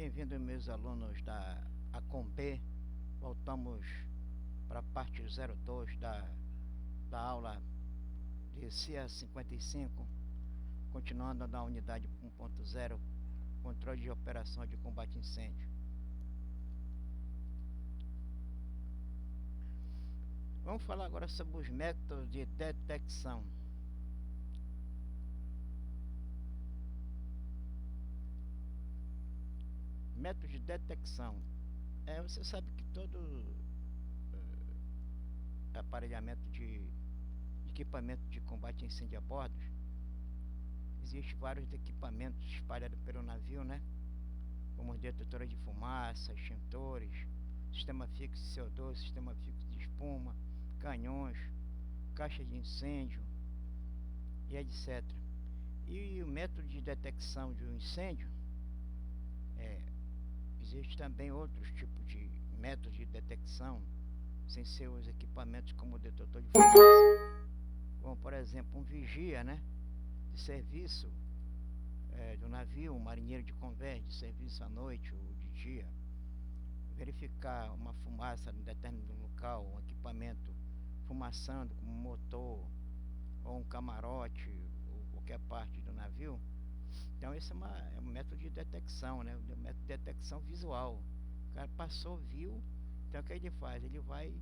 Bem-vindo, meus alunos da ACOMP. Voltamos para a parte 02 da aula de CIA 55, continuando na unidade 1.0, controle de operação de combate a incêndio. Vamos falar agora sobre os métodos de detecção. Método de detecção. Você sabe que todo aparelhamento de equipamento de combate a incêndio a bordo, existem vários equipamentos espalhados pelo navio, né? Como detectores de fumaça, extintores, sistema fixo de CO2, sistema fixo de espuma, canhões, caixa de incêndio e etc. E o método de detecção de um incêndio, existe também outros tipos de métodos de detecção, sem ser os equipamentos como o detector de fumaça, como por exemplo um vigia, né, de serviço do navio, um marinheiro de convés de serviço à noite ou de dia, verificar uma fumaça em determinado local, um equipamento fumaçando como um motor ou um camarote ou qualquer parte do navio. Então esse é um método de detecção, né? Um método de detecção visual. O cara passou, viu, então o que ele faz? Ele vai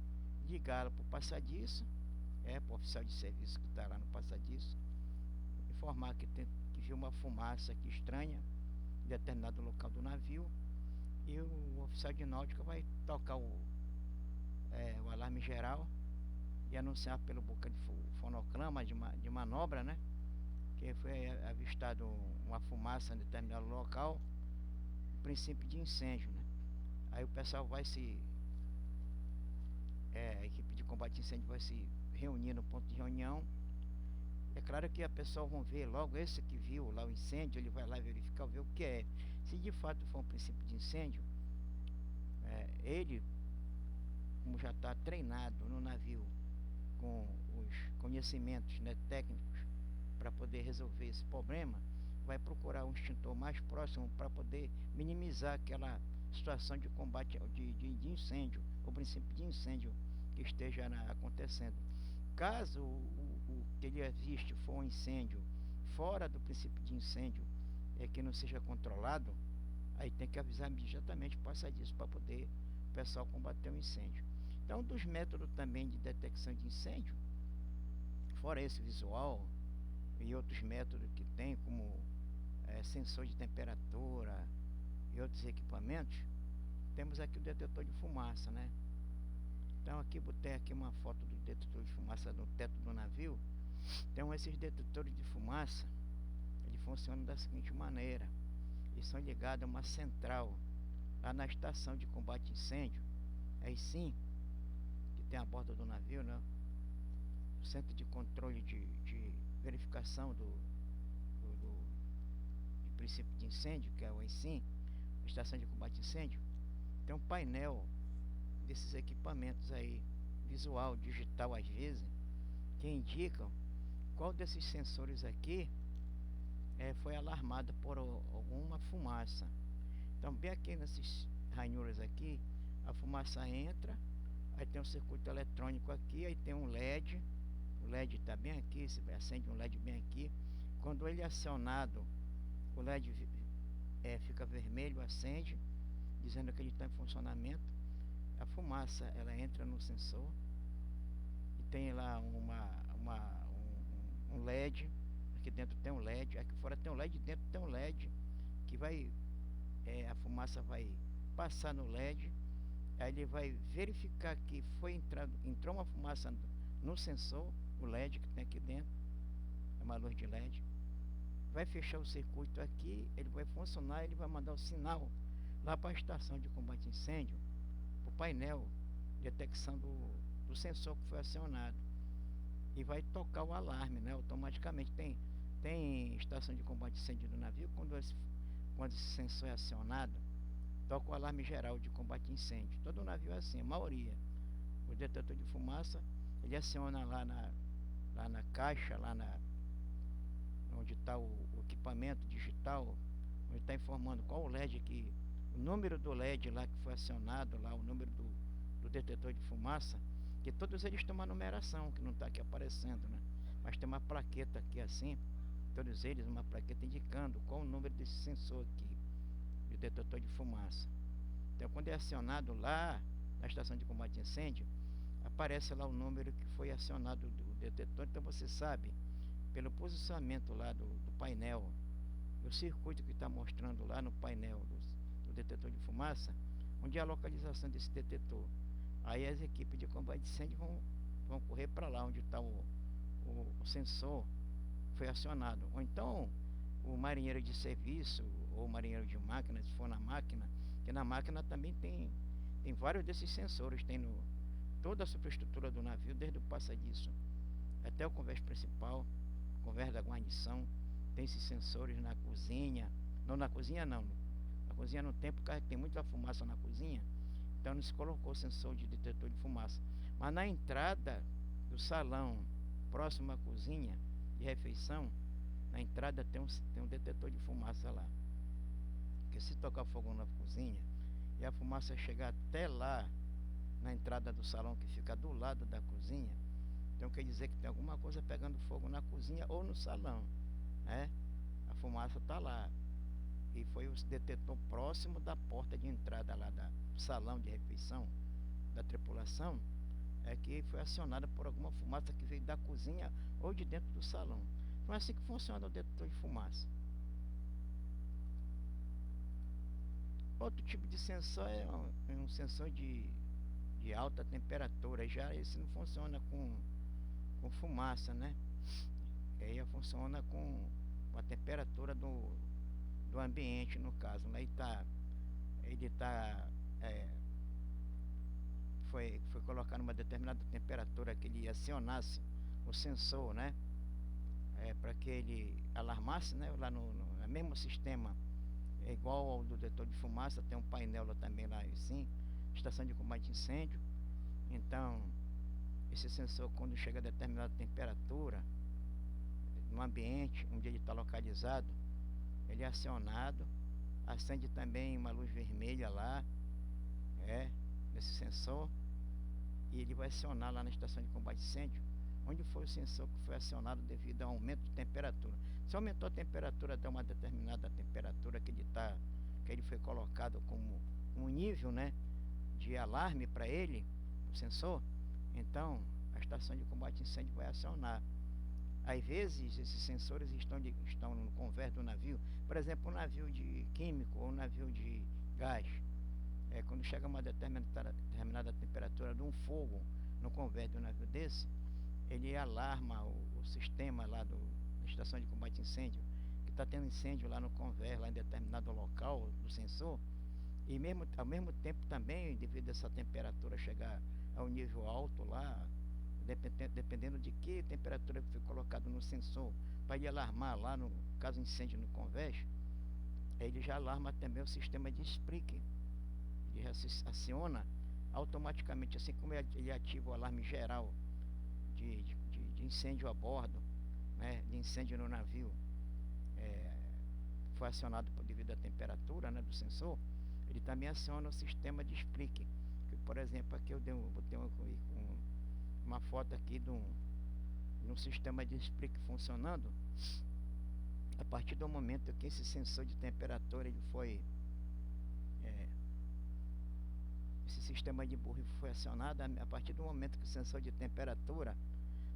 ligá-lo para o passadiço, para o oficial de serviço que está lá no passadiço, informar que viu uma fumaça aqui estranha em determinado local do navio, e o oficial de náutica vai tocar o alarme geral e anunciar pelo boca de fonograma de manobra, né? Que foi avistado uma fumaça em determinado local, princípio de incêndio, né? Aí o pessoal vai a equipe de combate a incêndio vai se reunir no ponto de reunião. É claro que a pessoa vão ver logo esse que viu lá o incêndio, ele vai lá verificar, ver o que é. Se de fato for um princípio de incêndio, ele, como já está treinado no navio com os conhecimentos, né, técnicos para poder resolver esse problema, vai procurar um extintor mais próximo para poder minimizar aquela situação de combate de incêndio, o princípio de incêndio que esteja acontecendo. Caso o que ele aviste for um incêndio fora do princípio de incêndio, que não seja controlado, aí tem que avisar imediatamente o passadiço para poder o pessoal combater o incêndio. Então, um dos métodos também de detecção de incêndio, fora esse visual e outros métodos que tem, como sensor de temperatura e outros equipamentos, temos aqui o detetor de fumaça, né? Então aqui botei aqui uma foto do detetor de fumaça no teto do navio. Então esses detetores de fumaça, eles funcionam da seguinte maneira: eles são ligados a uma central lá na estação de combate a incêndio, aí sim, que tem a bordo do navio, né? O centro de controle de verificação de princípio de incêndio, que é o EICIM, estação de combate a incêndio. Tem um painel desses equipamentos aí, visual, digital às vezes, que indicam qual desses sensores aqui foi alarmado por alguma fumaça. Então bem aqui nesses ranhuras aqui, a fumaça entra, aí tem um circuito eletrônico aqui, aí tem um LED, o LED está bem aqui, você acende um LED bem aqui. Quando ele é acionado, o LED fica vermelho, acende, dizendo que ele está em funcionamento. A fumaça, ela entra no sensor e tem lá um LED. Aqui dentro tem um LED, aqui fora tem um LED, dentro tem um LED que vai, a fumaça vai passar no LED. Aí ele vai verificar que entrou uma fumaça no sensor, o LED que tem aqui dentro, é uma luz de LED. Vai fechar o circuito aqui, ele vai funcionar, ele vai mandar o sinal lá para a estação de combate a incêndio, para o painel de detecção do sensor que foi acionado, e vai tocar o alarme, né, automaticamente. Tem estação de combate a incêndio do navio, quando esse sensor é acionado, toca o alarme geral de combate a incêndio. Todo navio é assim, a maioria. O detetor de fumaça, ele aciona lá na caixa, onde está o equipamento digital, onde está informando qual o LED que o número do LED lá que foi acionado, lá o número do detetor de fumaça, que todos eles têm uma numeração, que não está aqui aparecendo, né? Mas tem uma plaqueta aqui assim, todos eles uma plaqueta indicando qual o número desse sensor aqui, de detetor de fumaça. Então quando é acionado lá na estação de combate a incêndio, aparece lá o número que foi acionado do detetor. Então você sabe, pelo posicionamento lá do painel, o circuito que está mostrando lá no painel do detetor de fumaça, onde é a localização desse detetor. Aí as equipes de combate a incêndio vão correr para lá onde está o sensor foi acionado. Ou então o marinheiro de serviço ou o marinheiro de máquina, se for na máquina, que na máquina também tem vários desses sensores, tem toda a superestrutura do navio, desde o passadiço até o convés principal, convés da guarnição, tem esses sensores na cozinha. Não, na cozinha não. Na cozinha não tem, porque tem muita fumaça na cozinha, então não se colocou sensor de detetor de fumaça. Mas na entrada do salão, próximo à cozinha de refeição, na entrada tem um detetor de fumaça lá. Porque se tocar fogo na cozinha e a fumaça chegar até lá, na entrada do salão que fica do lado da cozinha, então quer dizer que tem alguma coisa pegando fogo na cozinha ou no salão, né? A fumaça está lá. E foi o detetor próximo da porta de entrada lá do salão de refeição da tripulação, é que foi acionada por alguma fumaça que veio da cozinha ou de dentro do salão. Então é assim que funciona o detetor de fumaça. Outro tipo de sensor é um sensor de alta temperatura. Já esse não funciona com fumaça, né? Aí funciona com a temperatura do ambiente, no caso, né? Foi colocado uma determinada temperatura que ele acionasse o sensor, né? Para que ele alarmasse, né? Lá no mesmo sistema, é igual ao do detetor de fumaça, tem um painel lá também lá, assim, estação de combate a incêndio. Então esse sensor, quando chega a determinada temperatura no ambiente onde ele está localizado, ele é acionado, acende também uma luz vermelha lá, nesse sensor, e ele vai acionar lá na estação de combate a incêndio, onde foi o sensor que foi acionado devido ao aumento de temperatura. Se aumentou a temperatura até uma determinada temperatura que ele foi colocado como um nível, né, de alarme para ele, o sensor, então a estação de combate a incêndio vai acionar. Às vezes esses sensores estão no convés do navio, por exemplo, um navio de químico ou um navio de gás. Quando chega a uma determinada temperatura de um fogo no convés do navio desse, ele alarma o sistema lá da estação de combate a incêndio, que está tendo incêndio lá no convés, lá em determinado local do sensor, e ao mesmo tempo também, devido a essa temperatura chegar ao nível alto lá, dependendo de que temperatura foi colocado no sensor para ele alarmar lá no caso incêndio no convés, ele já alarma também o sistema de Sprinkler. Ele já aciona automaticamente, assim como ele ativa o alarme geral de incêndio a bordo, né, de incêndio no navio, foi acionado devido à temperatura, né, do sensor. Ele também aciona o sistema de Sprinkler, que, por exemplo, aqui eu botei uma foto aqui de um sistema de Sprinkler funcionando. A partir do momento que esse sensor de temperatura esse sistema de borrifo foi acionado, a partir do momento que o sensor de temperatura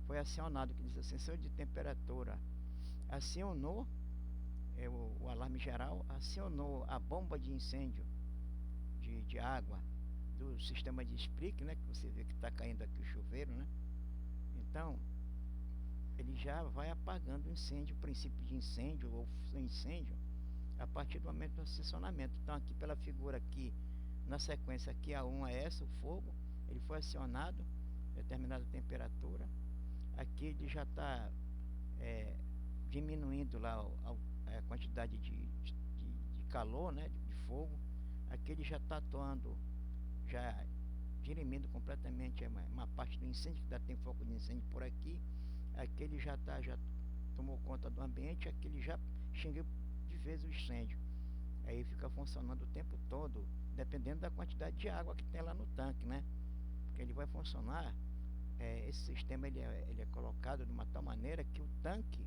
foi acionado, que diz o sensor de temperatura acionou o alarme geral, acionou a bomba de incêndio de água do sistema de Sprinkler, né, que você vê que está caindo aqui o chuveiro, né? Então ele já vai apagando o incêndio, o princípio de incêndio ou incêndio, a partir do momento do acionamento. Então aqui pela figura aqui, na sequência aqui, a 1 é essa, o fogo, ele foi acionado, determinada temperatura, aqui ele já está diminuindo lá a quantidade de calor, né, de fogo. Aqui ele já está atuando, já dirimindo completamente uma parte do incêndio, que ainda tem foco de incêndio por aqui. Aqui ele já tomou conta do ambiente, aqui ele já extinguiu de vez o incêndio. Aí fica funcionando o tempo todo, dependendo da quantidade de água que tem lá no tanque, né? Porque ele vai funcionar, esse sistema ele é colocado de uma tal maneira que o tanque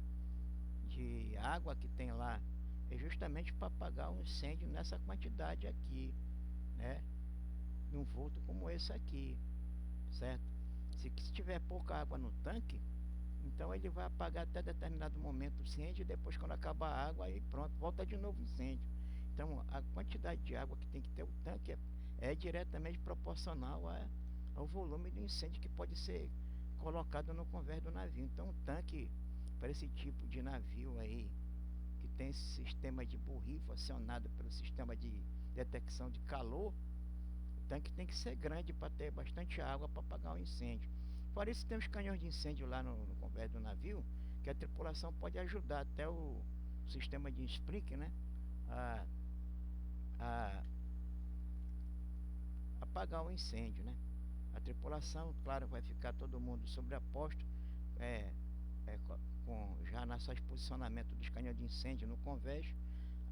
de água que tem lá é justamente para apagar um incêndio nessa quantidade aqui, né? Num vulto como esse aqui, certo? Se tiver pouca água no tanque, então ele vai apagar até determinado momento o incêndio e depois quando acabar a água aí pronto, volta de novo o incêndio. Então a quantidade de água que tem que ter o tanque é diretamente proporcional ao volume do incêndio que pode ser colocado no convés do navio. Então o tanque para esse tipo de navio aí, que tem esse sistema de borrifo acionado pelo sistema de detecção de calor, o tanque tem que ser grande para ter bastante água para apagar o incêndio. Fora isso, tem os canhões de incêndio lá no convés do navio, que a tripulação pode ajudar até o sistema de sprinkler, né, a, a apagar o incêndio, né. A tripulação, claro, vai ficar todo mundo sobreposto, é, já no posicionamento dos canhões de incêndio no convés,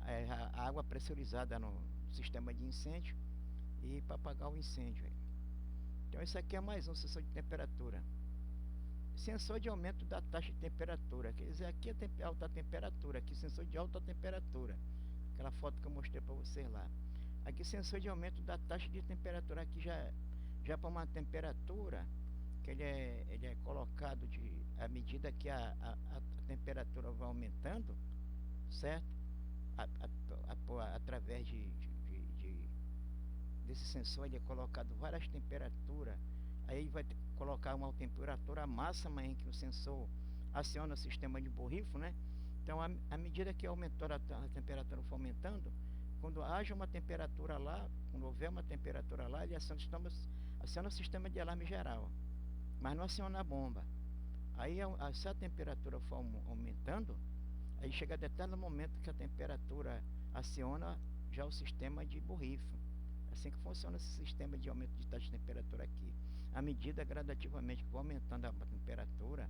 a água pressurizada no sistema de incêndio e para apagar o incêndio. Então isso aqui é mais um sensor de temperatura. Sensor de aumento da taxa de temperatura, quer dizer, aqui é alta temperatura, aqui sensor de alta temperatura, aquela foto que eu mostrei para vocês lá. Aqui sensor de aumento da taxa de temperatura, aqui já para uma temperatura que ele é colocado à medida que a temperatura vai aumentando, certo? Através desse sensor ele é colocado várias temperaturas. Aí ele vai colocar uma temperatura máxima em que o sensor aciona o sistema de borrifo, né? Então, à medida que aumentou a temperatura for aumentando, quando haja uma temperatura lá, quando houver uma temperatura lá, ele aciona o sistema de alarme geral, mas não aciona a bomba. Aí, se a temperatura for aumentando, aí chega a determinado momento que a temperatura aciona já o sistema de borrifo. Assim que funciona esse sistema de aumento de taxa de temperatura aqui. À medida gradativamente que vai aumentando a temperatura,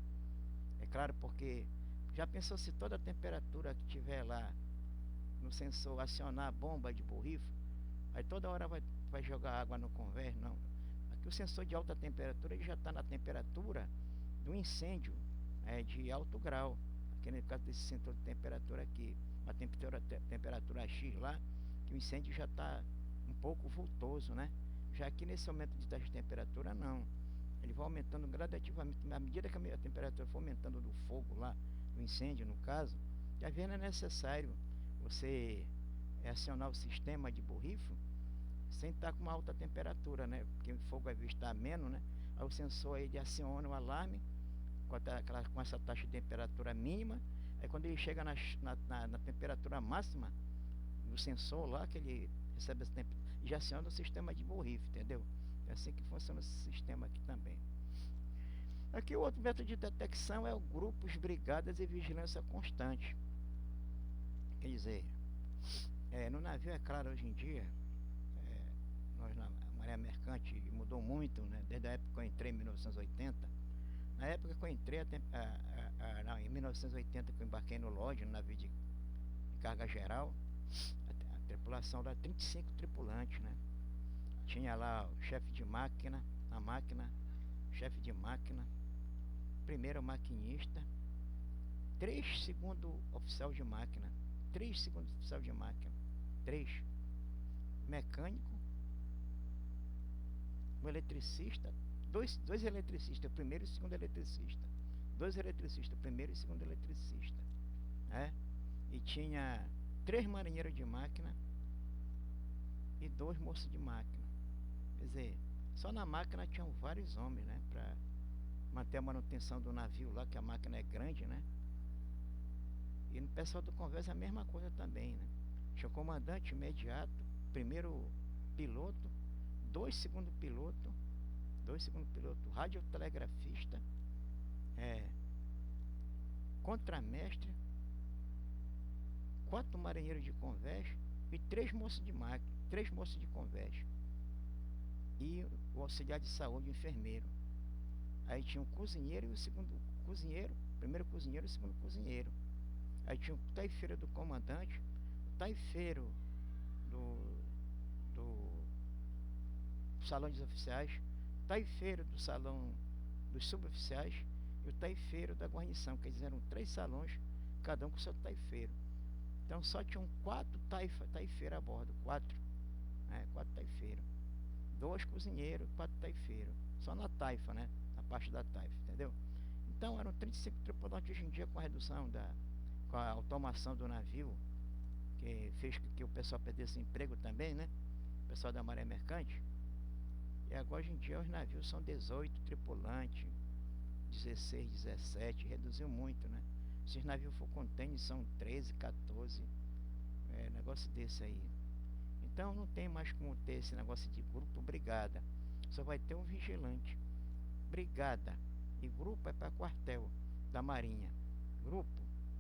é claro, porque já pensou se toda a temperatura que tiver lá no sensor acionar a bomba de borrifo, aí toda hora vai jogar água no convés? Não. Aqui o sensor de alta temperatura ele já está na temperatura do incêndio de alto grau. Aqui no caso desse sensor de temperatura aqui, uma temperatura X lá, que o incêndio já está um pouco vultoso, né? Já aqui nesse aumento de taxa de temperatura, não. Ele vai aumentando gradativamente, à medida que a temperatura for aumentando do fogo lá, do incêndio no caso, já vendo é necessário você acionar o sistema de borrifo sem estar com uma alta temperatura, né? Porque o fogo vai estar menos, né? Aí o sensor ele aciona o alarme com essa taxa de temperatura mínima. Aí quando ele chega na temperatura máxima do sensor lá, que ele recebe essa temperatura, já aciona o sistema de borrifo, entendeu? É assim que funciona esse sistema aqui também. Aqui o outro método de detecção é o grupos, brigadas e vigilância constante. Quer dizer, no navio, é claro, hoje em dia, nós na maré mercante mudou muito, né? Desde a época que eu entrei em 1980. Na época que eu entrei, não, em 1980 que eu embarquei no Lodge, no navio de carga geral, a tripulação lá, 35 tripulantes, né? Tinha lá o chefe de máquina, na máquina, chefe de máquina, primeiro maquinista, 3 segundo oficial de máquina, 3 segundos oficial de máquina, 3 mecânico, um eletricista, dois eletricistas, o primeiro e o segundo eletricista, 2 eletricistas, o primeiro e o segundo eletricista, né? E tinha 3 marinheiros de máquina e 2 moços de máquina. Quer dizer, só na máquina tinham vários homens, né? Para manter a manutenção do navio lá, que a máquina é grande, né? E no pessoal do convés é a mesma coisa também, né? Tinha o comandante imediato, primeiro piloto, 2 segundo piloto, radiotelegrafista, contramestre, 4 marinheiros de convés e 3 moços de máquina, 3 moços de convés. E o auxiliar de saúde, o enfermeiro. Aí tinha o cozinheiro e o segundo cozinheiro, primeiro cozinheiro e o segundo cozinheiro. Aí tinha o taifeiro do comandante, o taifeiro do, do salão dos oficiais, taifeiro do salão dos suboficiais e o taifeiro da guarnição, quer dizer, eram 3 salões, cada um com seu taifeiro. Então só tinham 4 taifeiros a bordo, 4, né, 4 taifeiros, 2 cozinheiros, 4 taifeiros, só na taifa, né, na parte da taifa, entendeu? Então eram 35 tripulantes. Hoje em dia, com a redução com a automação do navio, que fez com que o pessoal perdesse emprego também, né, o pessoal da maré mercante. E agora, hoje em dia, os navios são 18 tripulantes, 16, 17, reduziu muito, né? Se os navios for contêiner, são 13, 14, negócio desse aí. Então não tem mais como ter esse negócio de grupo, brigada. Só vai ter um vigilante. Brigada e grupo é para quartel da marinha. Grupo,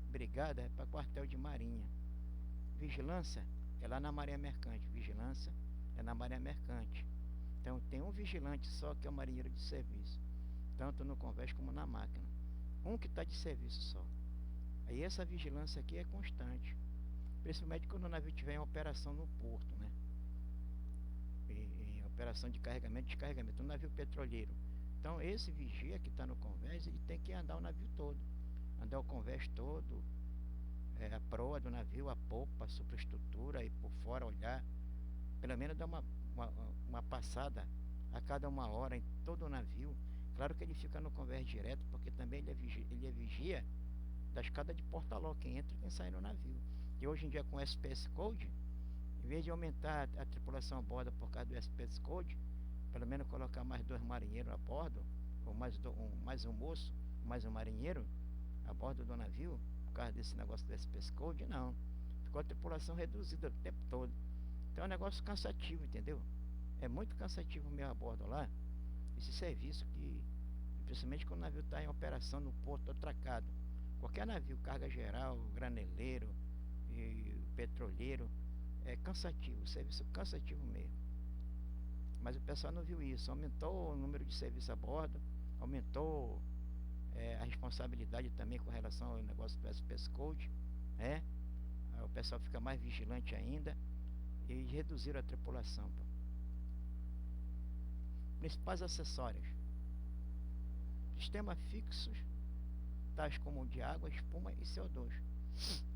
brigada é para quartel de marinha. Vigilância é lá na maré mercante. Vigilância é na maré mercante. Então tem um vigilante só, que é o marinheiro de serviço, tanto no convés como na máquina. Um que está de serviço só. Aí essa vigilância aqui é constante, principalmente quando o navio estiver em operação no porto, né? Em operação de carregamento e descarregamento, um navio petroleiro. Então esse vigia que está no convés, ele tem que andar o navio todo, andar o convés todo, a proa do navio, a popa, a superestrutura, e por fora olhar, pelo menos dar uma passada a cada 1 hora em todo o navio. Claro que ele fica no convés direto, porque também ele é vigia da escada de porta-ló, quem entra e quem sai no navio. E hoje em dia, com o SPS Code, em vez de aumentar a tripulação a bordo por causa do SPS Code, pelo menos colocar mais 2 marinheiros a bordo, ou mais um moço, mais um marinheiro a bordo do navio, por causa desse negócio do SPS Code, não. Ficou a tripulação reduzida o tempo todo. Então é um negócio cansativo, entendeu? É muito cansativo mesmo a bordo lá, esse serviço que, principalmente quando o navio está em operação no porto atracado. Qualquer navio, carga geral, graneleiro e petroleiro, é cansativo, serviço cansativo mesmo. Mas o pessoal não viu isso, aumentou o número de serviço a bordo, aumentou a responsabilidade também com relação ao negócio do SPS Code, né? O pessoal fica mais vigilante ainda e reduziram a tripulação. Principais acessórios: sistema fixos, tais como o de água, espuma e CO2.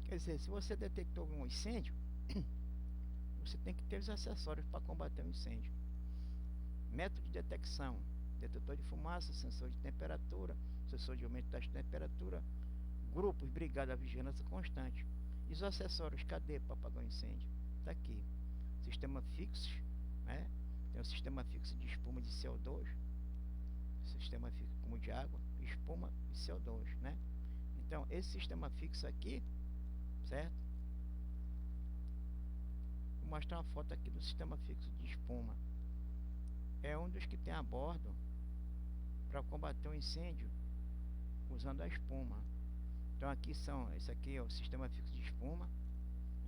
Quer dizer, se você detectou um incêndio, você tem que ter os acessórios para combater o incêndio. Método de detecção: detetor de fumaça, sensor de temperatura, sensor de aumento da temperatura, grupos, brigada, vigilância constante. E os acessórios, cadê para apagar o incêndio? Está aqui. Sistema fixo, né? Tem o sistema fixo de espuma de CO2, sistema fixo como de água, espuma e CO2, né? Então esse sistema fixo aqui, certo? Vou mostrar uma foto aqui do sistema fixo de espuma. É um dos que tem a bordo para combater o incêndio usando a espuma. Então aqui esse aqui é o sistema fixo de espuma.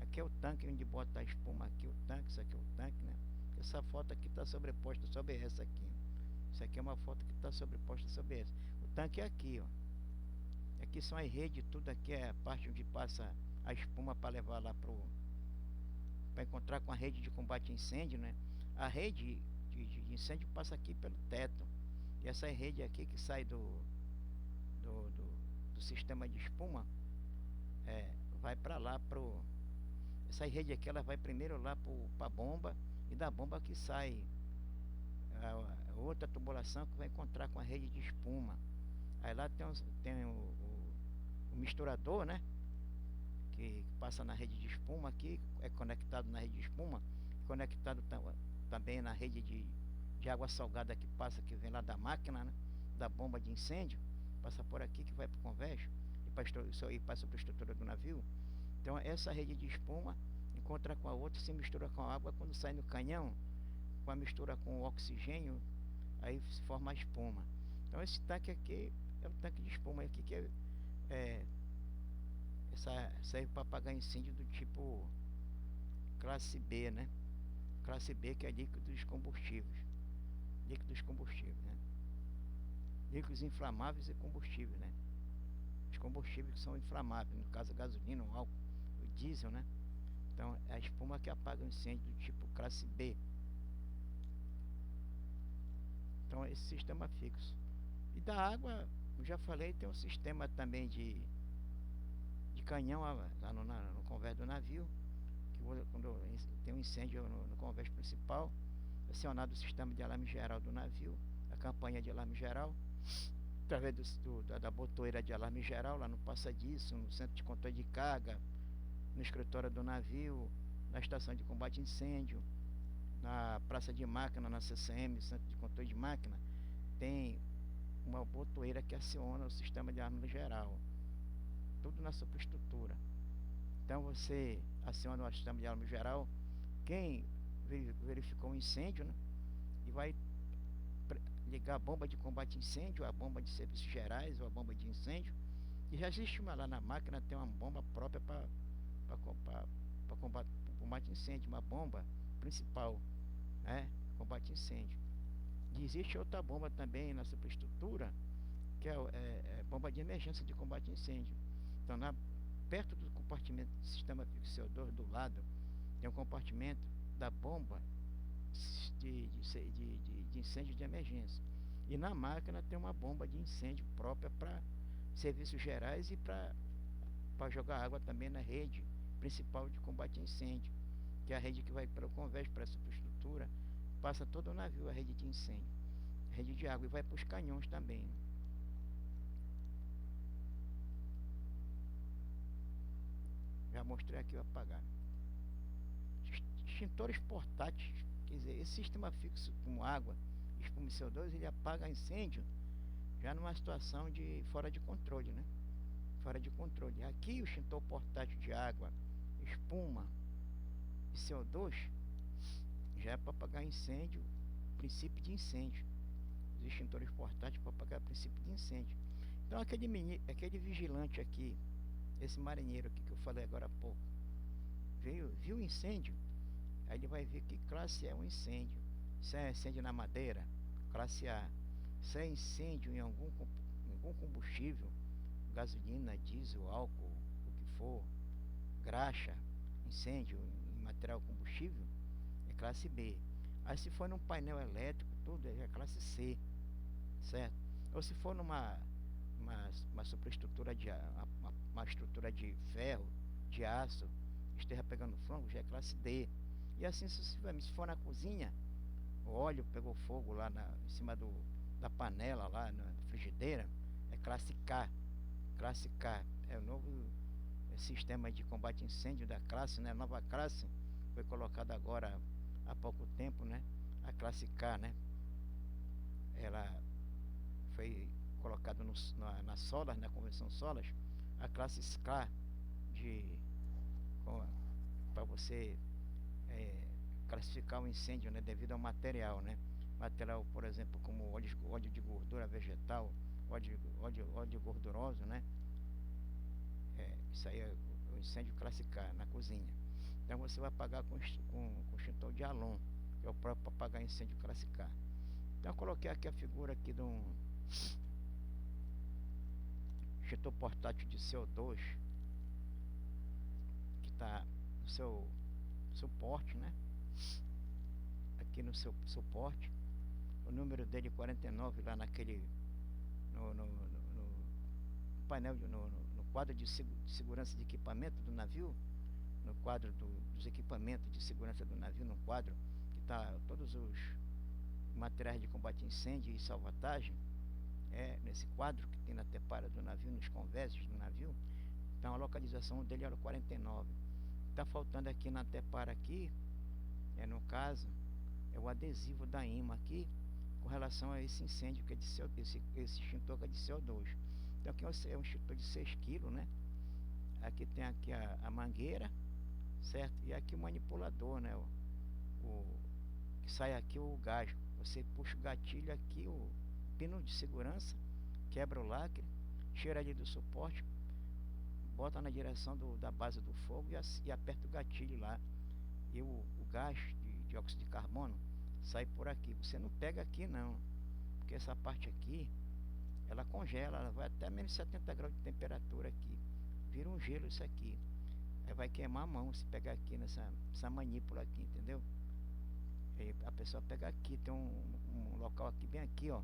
Aqui é o tanque onde bota a espuma, aqui o tanque, isso aqui é o tanque, né? Essa foto aqui está sobreposta sobre essa aqui. Isso aqui é uma foto que está sobreposta sobre essa. O tanque é aqui, ó. Aqui são as redes, tudo aqui é a parte onde passa a espuma para levar lá para encontrar com a rede de combate a incêndio, né? A rede de incêndio passa aqui pelo teto. E essa rede aqui que sai do sistema de espuma, vai para lá essa rede aqui, ela vai primeiro lá para a bomba, e da bomba que sai a outra tubulação que vai encontrar com a rede de espuma. Aí lá tem o misturador, né, que passa na rede de espuma aqui, é conectado na rede de espuma, conectado também na rede de água salgada que passa, que vem lá da máquina, né, da bomba de incêndio, passa por aqui que vai para o convés e passa para a estrutura do navio. Então essa rede de espuma encontra com a outra, se mistura com a água, quando sai no canhão, com a mistura com o oxigênio, aí se forma a espuma. Então esse tanque aqui é o tanque de espuma aqui, que serve para apagar incêndio do tipo classe B, né? Classe B, que é líquidos combustíveis. Líquidos combustíveis, né? Líquidos inflamáveis e combustíveis, né? Os combustíveis que são inflamáveis, no caso a gasolina, o álcool, o diesel, né? Então é a espuma que apaga o incêndio do tipo classe B. Então esse sistema fixo. E da água, eu já falei, tem um sistema também de canhão lá no convés do navio, que quando tem um incêndio no convés principal, acionado o sistema de alarme geral do navio, a campanha de alarme geral, através da botoeira de alarme geral, lá no passadiço, no centro de controle de carga, no escritório do navio, na estação de combate a incêndio, na praça de máquina, na CCM, centro de controle de máquina, tem uma botoeira que aciona o sistema de alarme geral, tudo na superestrutura. Então você aciona o sistema de alarme geral, quem verificou um incêndio, né, e vai ligar a bomba de combate a incêndio, a bomba de serviços gerais ou a bomba de incêndio, e já existe uma lá na máquina, tem uma bomba própria para combate a incêndio, uma bomba principal, né, combate a incêndio. E existe outra bomba também na superestrutura, que é bomba de emergência de combate a incêndio. Então, perto do compartimento do sistema fixo CO2, do lado, tem um compartimento da bomba de incêndio de emergência. E na máquina tem uma bomba de incêndio própria para serviços gerais e para jogar água também na rede principal de combate a incêndio, que é a rede que vai para o convés, para a superestrutura, passa todo o navio, a rede de incêndio, a rede de água, e vai para os canhões também, né? Já mostrei aqui o apagar. Extintores portáteis, quer dizer, esse sistema fixo como água, espuma e CO2, ele apaga incêndio já numa situação de fora de controle, né? Fora de controle. Aqui o extintor portátil de água, espuma e CO2 já é para apagar incêndio, princípio de incêndio. Os extintores portáteis para apagar princípio de incêndio. Então aquele vigilante aqui, esse marinheiro aqui que eu falei agora há pouco, viu o incêndio, aí ele vai ver que classe é um incêndio. Se é incêndio na madeira, classe A. Se é incêndio em algum combustível, gasolina, diesel, álcool, o que for, graxa, incêndio em material combustível, é classe B. Aí se for num painel elétrico, tudo é classe C, certo? Ou se for numa superestrutura uma estrutura de ferro, de aço, esteja pegando fogo, já é classe D. E assim sucessivamente. Se for na cozinha, o óleo pegou fogo lá em cima da panela, lá na frigideira, é classe K. Classe K é o novo sistema de combate a incêndio da classe, né? Nova classe, foi colocada agora há pouco tempo, né? A classe K, né? Ela foi colocada na Solas, na Convenção Solas, a classe SCA para você classificar o incêndio, né, devido ao material, né? Material, por exemplo, como óleo de gordura vegetal, óleo gorduroso, né? Isso aí é o incêndio classe K na cozinha. Então você vai apagar com extintor de halon, que é o próprio para apagar incêndio classe K. Então eu coloquei aqui a figura aqui de um extintor portátil de CO2 que está no seu suporte, né? Aqui no seu suporte, o número dele 49 lá naquele no painel no quadro de segurança de equipamento do navio, no quadro dos equipamentos de segurança do navio, no quadro que está todos os materiais de combate a incêndio e salvatagem, nesse quadro que tem na tepara do navio, nos convéses do navio. Então a localização dele era o 49. Está faltando aqui na tepara aqui, no caso, é o adesivo da IMA aqui, com relação a esse incêndio que é de esse extintor que é de CO2. Então aqui é um extintor de 6 kg, né? Aqui tem aqui a mangueira, certo? E aqui o manipulador, né? Que sai aqui o gás. Você puxa o gatilho aqui, o pino de segurança, quebra o lacre, tira ali do suporte, bota na direção da base do fogo e aperta o gatilho lá. E o gás de dióxido de carbono sai por aqui. Você não pega aqui não, porque essa parte aqui ela congela, ela vai até menos 70 graus de temperatura aqui, vira um gelo isso aqui. Aí vai queimar a mão se pegar aqui nessa manípula aqui, entendeu? E a pessoa pega aqui, tem um local aqui, bem aqui, ó.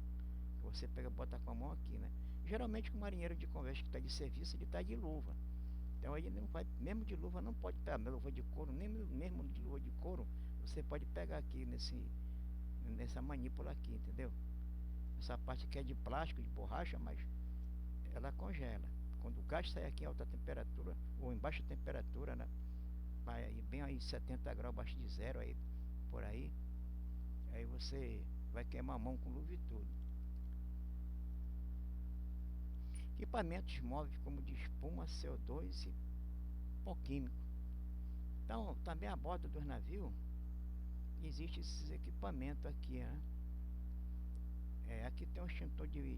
Você pega, bota com a mão aqui, né? Geralmente o marinheiro de conversa que está de serviço, ele está de luva. Então ele não vai, mesmo de luva não pode pegar, luva de couro, nem mesmo de luva de couro, você pode pegar aqui nessa manípula aqui, entendeu? Essa parte aqui é de plástico, de borracha, mas ela congela. Quando o gás sai aqui em alta temperatura, ou em baixa temperatura, né? Vai bem aí 70 graus abaixo de zero, aí, por aí você vai queimar a mão com luva e tudo. Equipamentos móveis como de espuma, CO2 e pó químico. Então, também a bordo dos navios existe esses equipamentos aqui, né? Aqui tem um extintor de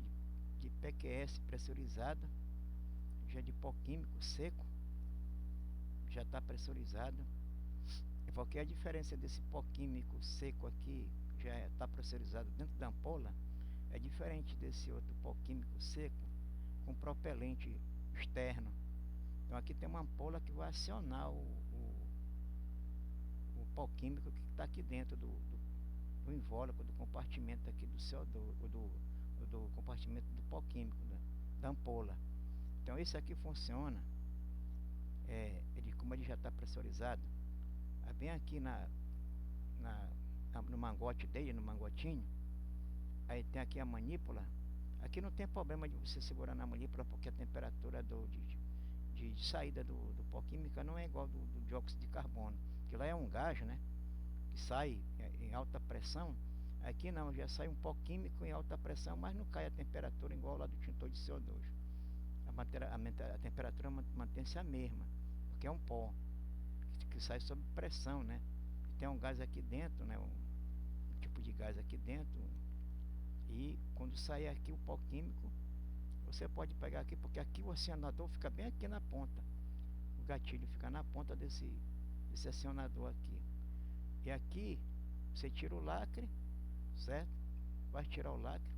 PQS pressurizado, já de pó químico seco, já está pressurizado. Porque a diferença desse pó químico seco aqui, já está pressurizado dentro da ampola, é diferente desse outro pó químico seco com propelente externo. Então aqui tem uma ampola que vai acionar o pó químico que está aqui dentro do invólucro, do compartimento aqui do CO2, do compartimento do pó químico, da ampola. Então esse aqui funciona, como ele já está pressurizado, bem aqui no mangote dele, no mangotinho, aí tem aqui a manípula. Aqui não tem problema de você segurar na manípula, porque a temperatura de saída do pó químico não é igual do dióxido de carbono, que lá é um gás, né, que sai em alta pressão. Aqui não, já sai um pó químico em alta pressão, mas não cai a temperatura igual lá do extintor de CO2. A temperatura mantém-se a mesma, porque é um pó que sai sob pressão, né? Tem um gás aqui dentro, né? Um tipo de gás aqui dentro. E quando sair aqui o pó químico, você pode pegar aqui, porque aqui o acionador fica bem aqui na ponta. O gatilho fica na ponta desse acionador aqui. E aqui você tira o lacre, certo? Vai tirar o lacre.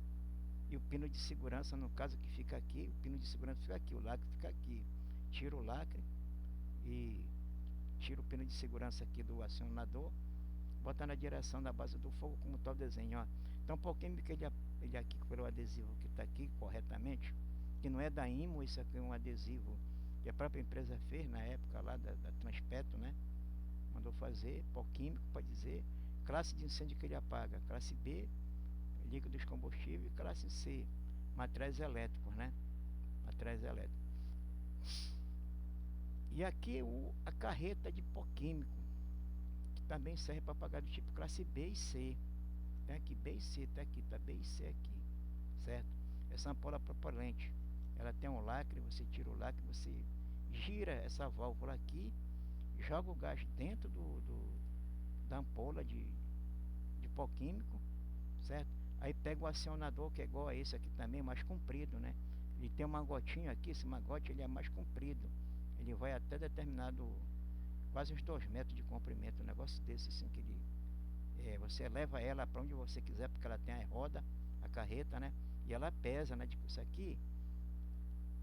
E o pino de segurança, no caso que fica aqui, o pino de segurança fica aqui, o lacre fica aqui. Tira o lacre e tira o pino de segurança aqui do acionador, bota na direção da base do fogo, como está o desenho, ó. Então, um pouquinho que ele aqui pelo adesivo que está aqui corretamente, que não é da IMO, isso aqui é um adesivo que a própria empresa fez na época lá da Transpeto, né? Mandou fazer, pó químico para dizer, classe de incêndio que ele apaga, classe B, líquidos combustíveis, e classe C, materiais elétricos, né? Materiais elétricos. E aqui a carreta de pó químico, que também serve para apagar do tipo classe B e C. Tem aqui B e C, tá aqui, tá B e C aqui, certo? Essa ampola propelente, ela tem um lacre, você tira o lacre, você gira essa válvula aqui, joga o gás dentro da ampola de pó químico, certo? Aí pega o acionador, que é igual a esse aqui também, mais comprido, né? Ele tem um magotinho aqui, esse magote ele é mais comprido. Ele vai até determinado, quase uns 2 metros de comprimento, um negócio desse assim, que ele, você leva ela para onde você quiser, porque ela tem a roda, a carreta, né? E ela pesa, né? Tipo, isso aqui,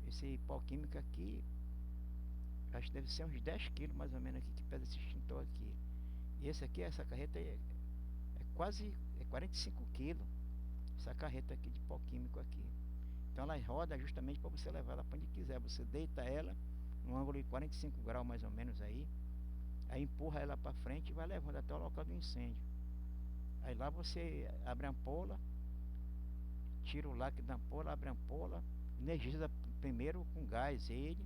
esse pó químico aqui, acho que deve ser uns 10 quilos mais ou menos aqui, que pesa esse extintor aqui. E esse aqui, essa carreta quase 45 quilos, essa carreta aqui de pó químico aqui. Então ela roda justamente para você levar ela para onde quiser. Você deita ela num ângulo de 45 graus mais ou menos aí empurra ela para frente e vai levando até o local do incêndio. Aí lá você abre a ampola, tira o lacre da ampola, abre a ampola, energiza primeiro com gás ele,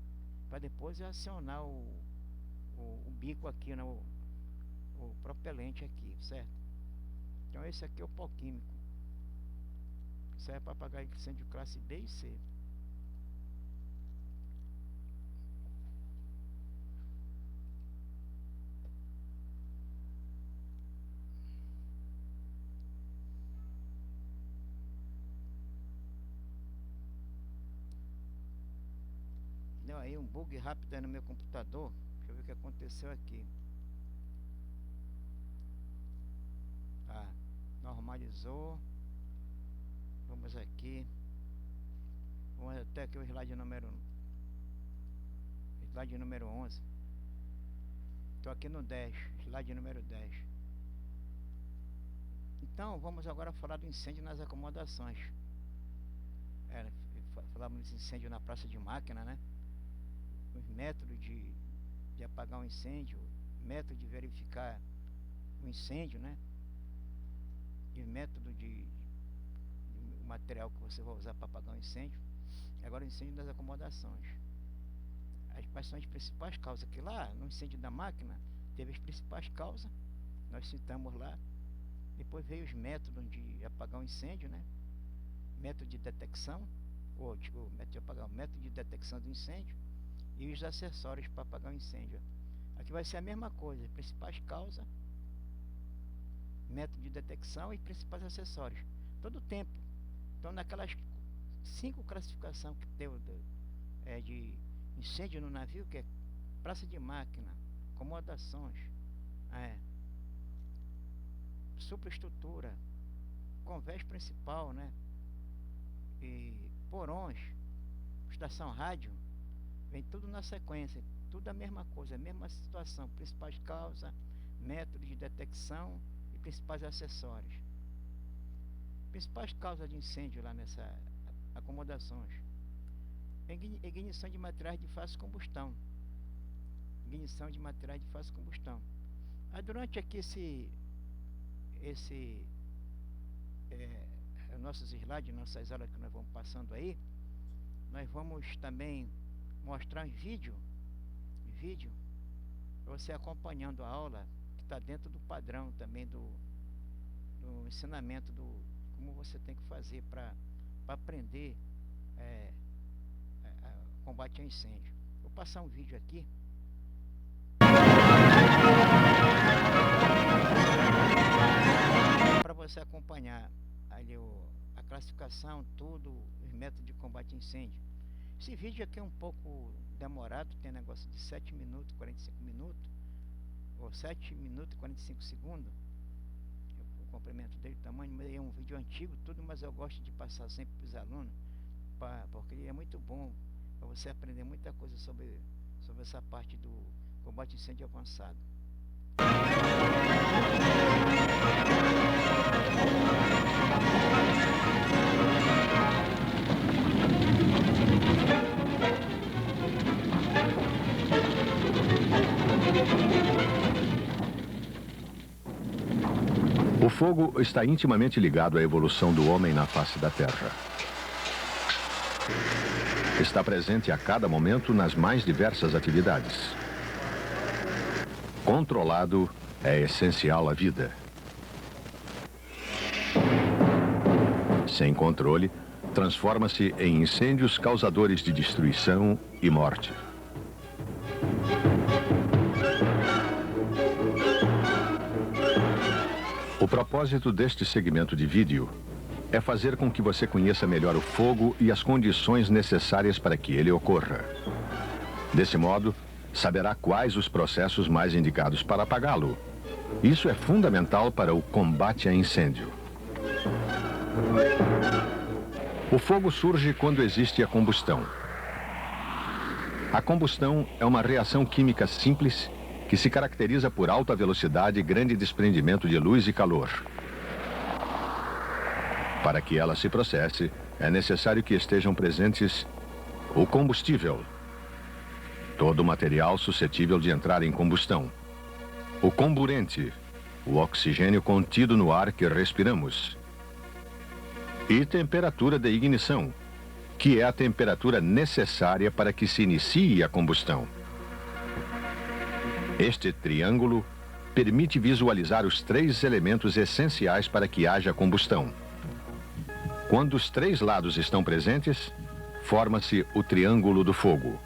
para depois acionar o bico aqui, né, o propelente aqui, certo? Então esse aqui é o pó químico, serve para apagar incêndio classe B e C. Deu aí um bug rápido aí no meu computador. Deixa eu ver o que aconteceu aqui. Tá, normalizou. Vamos aqui. Vamos até aqui o slide número 11. Estou aqui no 10, slide número 10. Então, vamos agora falar do incêndio nas acomodações. Falamos de incêndio na praça de máquina, né? Os métodos de apagar um incêndio, método de verificar o incêndio, né? E o método de material que você vai usar para apagar um incêndio. Agora o incêndio das acomodações. Quais são as principais causas? Que lá no incêndio da máquina teve as principais causas, nós citamos lá. Depois veio os métodos de apagar um incêndio, né? Método de detecção, método de detecção do incêndio e os acessórios para apagar o incêndio. Aqui vai ser a mesma coisa, as principais causas, método de detecção e principais acessórios. Todo o tempo. Então, naquelas 5 classificações que deu de incêndio no navio, que é praça de máquina, acomodações, superestrutura, convés principal, né? E porões, estação rádio, vem tudo na sequência, tudo a mesma coisa, a mesma situação, principais causas, método de detecção e principais acessórios. Principais causas de incêndio lá nessa acomodações: ignição de materiais de fácil combustão. Ignição de materiais de fácil combustão. Durante aqui nossos slides, nossas aulas que nós vamos passando aí, nós vamos também mostrar em vídeo para você acompanhando a aula, que está dentro do padrão também do ensinamento do como você tem que fazer para aprender combate a incêndio. Vou passar um vídeo aqui. Para você acompanhar ali a classificação, tudo, os métodos de combate a incêndio. Esse vídeo aqui é um pouco demorado, tem negócio de 7 minutos, 45 minutos, ou 7 minutos e 45 segundos. O comprimento dele, o tamanho, é um vídeo antigo, tudo, mas eu gosto de passar sempre para os alunos, porque é muito bom para você aprender muita coisa sobre essa parte do combate a incêndio avançado. O fogo está intimamente ligado à evolução do homem na face da Terra. Está presente a cada momento nas mais diversas atividades. Controlado é essencial à vida. Sem controle, transforma-se em incêndios causadores de destruição e morte. O propósito deste segmento de vídeo é fazer com que você conheça melhor o fogo e as condições necessárias para que ele ocorra. Desse modo, saberá quais os processos mais indicados para apagá-lo. Isso é fundamental para o combate a incêndio. O fogo surge quando existe a combustão. A combustão é uma reação química simples que se caracteriza por alta velocidade e grande desprendimento de luz e calor. Para que ela se processe, é necessário que estejam presentes o combustível, todo material suscetível de entrar em combustão, o comburente, o oxigênio contido no ar que respiramos, e temperatura de ignição, que é a temperatura necessária para que se inicie a combustão. Este triângulo permite visualizar os 3 elementos essenciais para que haja combustão. Quando os 3 lados estão presentes, forma-se o triângulo do fogo.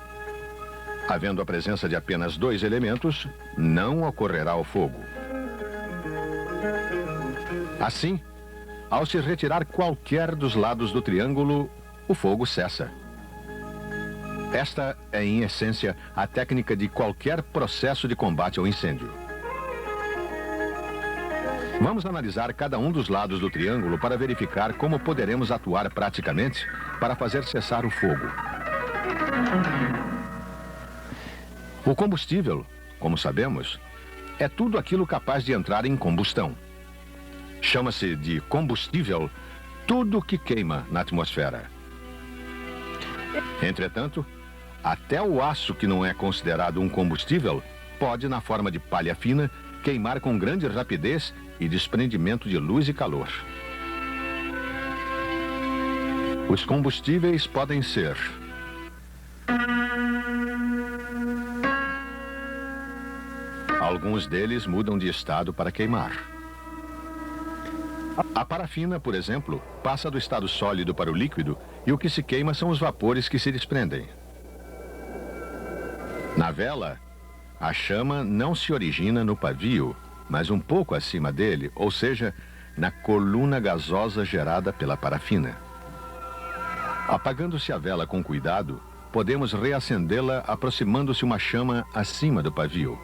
Havendo a presença de apenas 2 elementos, não ocorrerá o fogo. Assim, ao se retirar qualquer dos lados do triângulo, o fogo cessa. Esta é, em essência, a técnica de qualquer processo de combate ao incêndio. Vamos analisar cada um dos lados do triângulo para verificar como poderemos atuar praticamente para fazer cessar o fogo. O combustível, como sabemos, é tudo aquilo capaz de entrar em combustão. Chama-se de combustível tudo que queima na atmosfera. Entretanto, até o aço que não é considerado um combustível pode, na forma de palha fina, queimar com grande rapidez e desprendimento de luz e calor. Os combustíveis podem ser alguns deles mudam de estado para queimar. A parafina, por exemplo, passa do estado sólido para o líquido e o que se queima são os vapores que se desprendem. Na vela, a chama não se origina no pavio, mas um pouco acima dele, ou seja, na coluna gasosa gerada pela parafina. Apagando-se a vela com cuidado, podemos reacendê-la aproximando-se uma chama acima do pavio.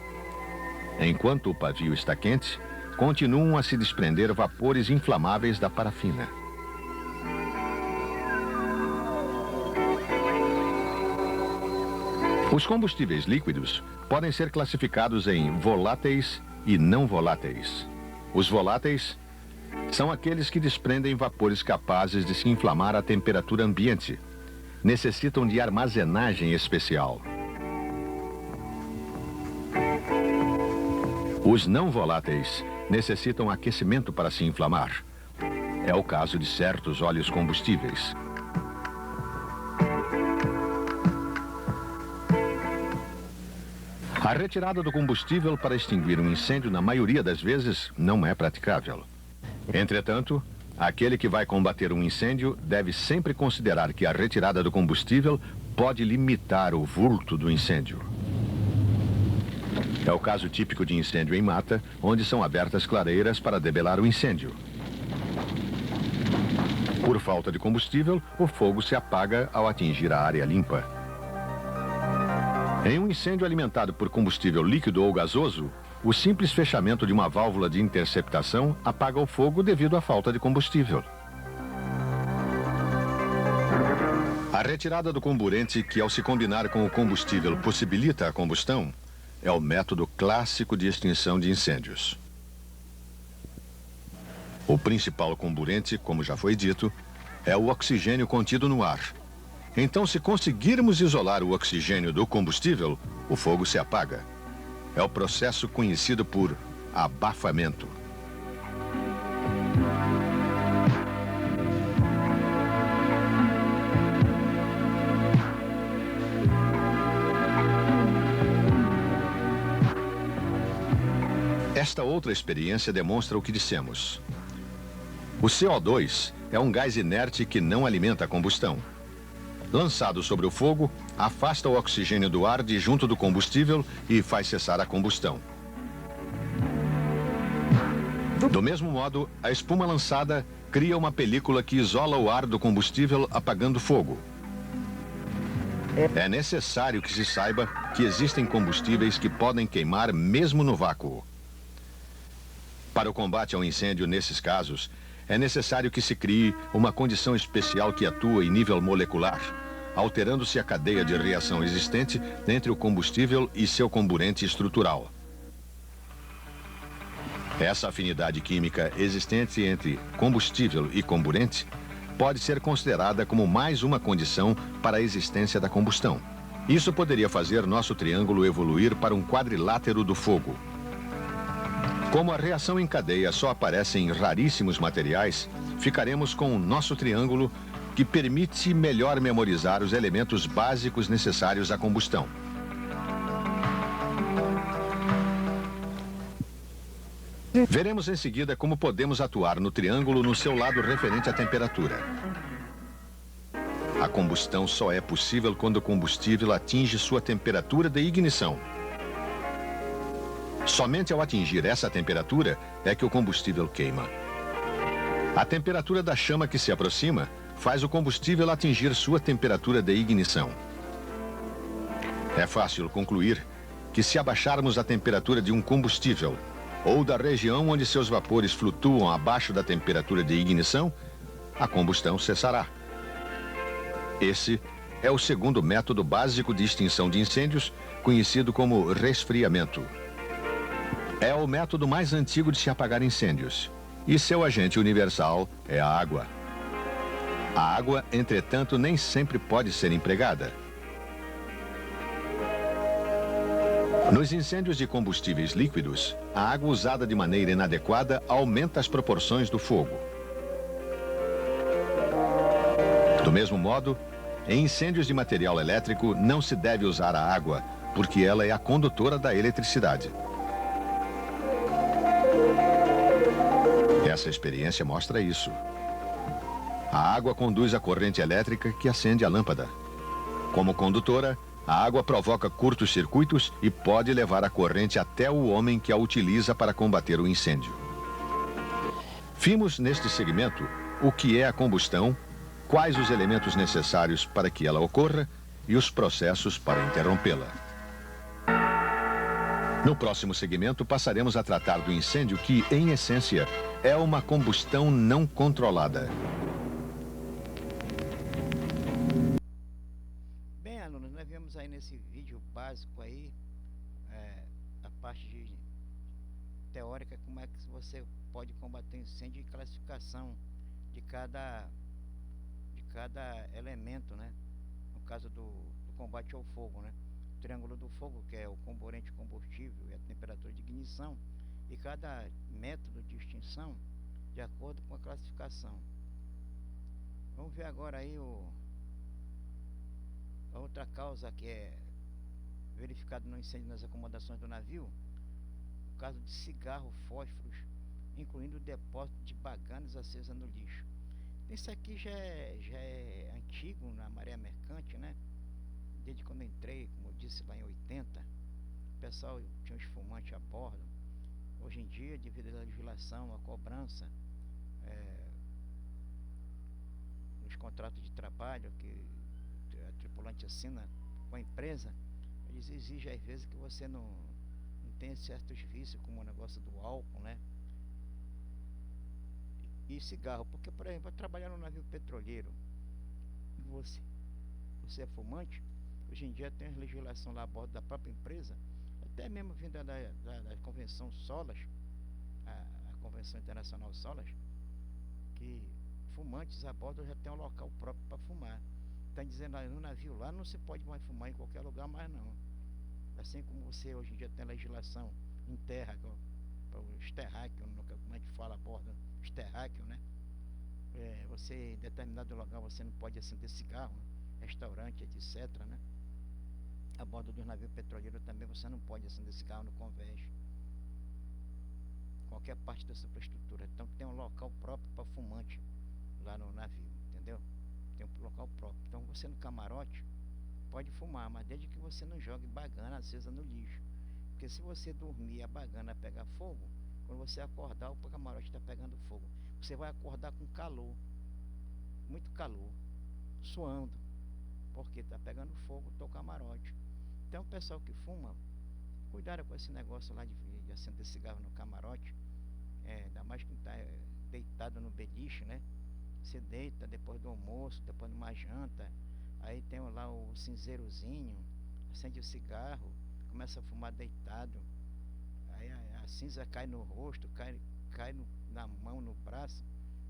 Enquanto o pavio está quente, continuam a se desprender vapores inflamáveis da parafina. Os combustíveis líquidos podem ser classificados em voláteis e não voláteis. Os voláteis são aqueles que desprendem vapores capazes de se inflamar à temperatura ambiente. Necessitam de armazenagem especial. Os não voláteis necessitam aquecimento para se inflamar. É o caso de certos óleos combustíveis. A retirada do combustível para extinguir um incêndio, na maioria das vezes, não é praticável. Entretanto, aquele que vai combater um incêndio deve sempre considerar que a retirada do combustível pode limitar o vulto do incêndio. É o caso típico de incêndio em mata, onde são abertas clareiras para debelar o incêndio. Por falta de combustível, o fogo se apaga ao atingir a área limpa. Em um incêndio alimentado por combustível líquido ou gasoso, o simples fechamento de uma válvula de interceptação apaga o fogo devido à falta de combustível. A retirada do comburente, que ao se combinar com o combustível possibilita a combustão, é o método clássico de extinção de incêndios. O principal comburente, como já foi dito, é o oxigênio contido no ar. Então, se conseguirmos isolar o oxigênio do combustível, o fogo se apaga. É o processo conhecido por abafamento. Esta outra experiência demonstra o que dissemos. O CO2 é um gás inerte que não alimenta a combustão. Lançado sobre o fogo, afasta o oxigênio do ar de junto do combustível e faz cessar a combustão. Do mesmo modo, a espuma lançada cria uma película que isola o ar do combustível, apagando o fogo. É necessário que se saiba que existem combustíveis que podem queimar mesmo no vácuo. Para o combate ao incêndio nesses casos, é necessário que se crie uma condição especial que atua em nível molecular, alterando-se a cadeia de reação existente entre o combustível e seu comburente estrutural. Essa afinidade química existente entre combustível e comburente pode ser considerada como mais uma condição para a existência da combustão. Isso poderia fazer nosso triângulo evoluir para um quadrilátero do fogo. Como a reação em cadeia só aparece em raríssimos materiais, ficaremos com o nosso triângulo, que permite melhor memorizar os elementos básicos necessários à combustão. Veremos em seguida como podemos atuar no triângulo no seu lado referente à temperatura. A combustão só é possível quando o combustível atinge sua temperatura de ignição. Somente ao atingir essa temperatura é que o combustível queima. A temperatura da chama que se aproxima faz o combustível atingir sua temperatura de ignição. É fácil concluir que se abaixarmos a temperatura de um combustível ou da região onde seus vapores flutuam abaixo da temperatura de ignição, a combustão cessará. Esse é o segundo método básico de extinção de incêndios, conhecido como resfriamento. É o método mais antigo de se apagar incêndios. E seu agente universal é a água. A água, entretanto, nem sempre pode ser empregada. Nos incêndios de combustíveis líquidos, a água usada de maneira inadequada aumenta as proporções do fogo. Do mesmo modo, em incêndios de material elétrico não se deve usar a água, porque ela é a condutora da eletricidade. Essa experiência mostra isso. A água conduz a corrente elétrica que acende a lâmpada. Como condutora, a água provoca curtos-circuitos e pode levar a corrente até o homem que a utiliza para combater o incêndio. Vimos neste segmento o que é a combustão, quais os elementos necessários para que ela ocorra e os processos para interrompê-la. No próximo segmento, passaremos a tratar do incêndio que, em essência, é uma combustão não controlada. Bem, alunos, nós vimos aí nesse vídeo básico aí, a parte teórica, como é que você pode combater incêndio e classificação de cada elemento, né? No caso do combate ao fogo, né? O triângulo do fogo, que é o comburente combustível e a temperatura de ignição, e cada método de extinção de acordo com a classificação. Vamos ver agora aí a outra causa que é verificada no incêndio nas acomodações do navio, o caso de cigarro, fósforos, incluindo o depósito de baganas acesa no lixo. Isso aqui já é antigo na maré mercante, né? Desde quando eu entrei, como eu disse, lá em 80, o pessoal tinha um esfumante a bordo. Hoje em dia, devido à legislação, à cobrança, nos contratos de trabalho que a tripulante assina com a empresa, eles exigem às vezes que você não tenha certos vícios, como o negócio do álcool, né? E cigarro, porque, por exemplo, trabalhar no navio petroleiro, você é fumante, hoje em dia tem legislação lá a bordo da própria empresa, até mesmo vinda da Convenção SOLAS, a Convenção Internacional SOLAS, que fumantes a bordo já tem um local próprio para fumar. Está dizendo no navio lá não se pode mais fumar em qualquer lugar mais não. Assim como você hoje em dia tem legislação em terra, o esterráqueo, como a gente fala a bordo, esterráqueo, né? Você em determinado lugar você não pode acender cigarro, né? Restaurante, etc, né? A bordo do navio petroleiro também você não pode acender cigarro no convés, qualquer parte da superestrutura. Então tem um local próprio para fumante lá no navio, entendeu? Tem um local próprio. Então você no camarote pode fumar, mas desde que você não jogue bagana acesa no lixo, porque se você dormir e a bagana pegar fogo, quando você acordar o camarote está pegando fogo, você vai acordar com calor, muito calor, suando, porque está pegando fogo o teu camarote. Então o pessoal que fuma, cuidado com esse negócio lá de acender cigarro no camarote, ainda mais que está deitado no beliche, né? Você deita depois do almoço, depois de uma janta, aí tem lá o cinzeirozinho, acende o cigarro, começa a fumar deitado, aí a cinza cai no rosto, cai na mão, no braço,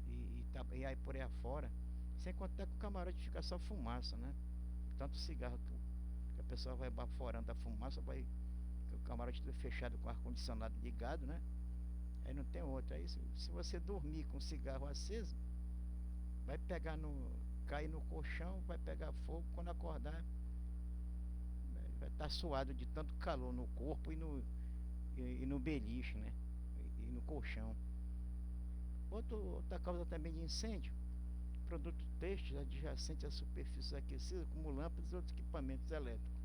e aí por aí afora, sem contar que o camarote fica só fumaça, né? Tanto cigarro que a pessoa vai baforando a fumaça, o camarote fechado com o ar-condicionado ligado, né? Aí não tem outro. Aí se você dormir com o cigarro aceso, vai cair no colchão, vai pegar fogo, quando acordar vai estar suado de tanto calor no corpo e no beliche, né? E no colchão. Outra causa também de incêndio, produto têxtil adjacente à superfície aquecida, como lâmpadas e outros equipamentos elétricos.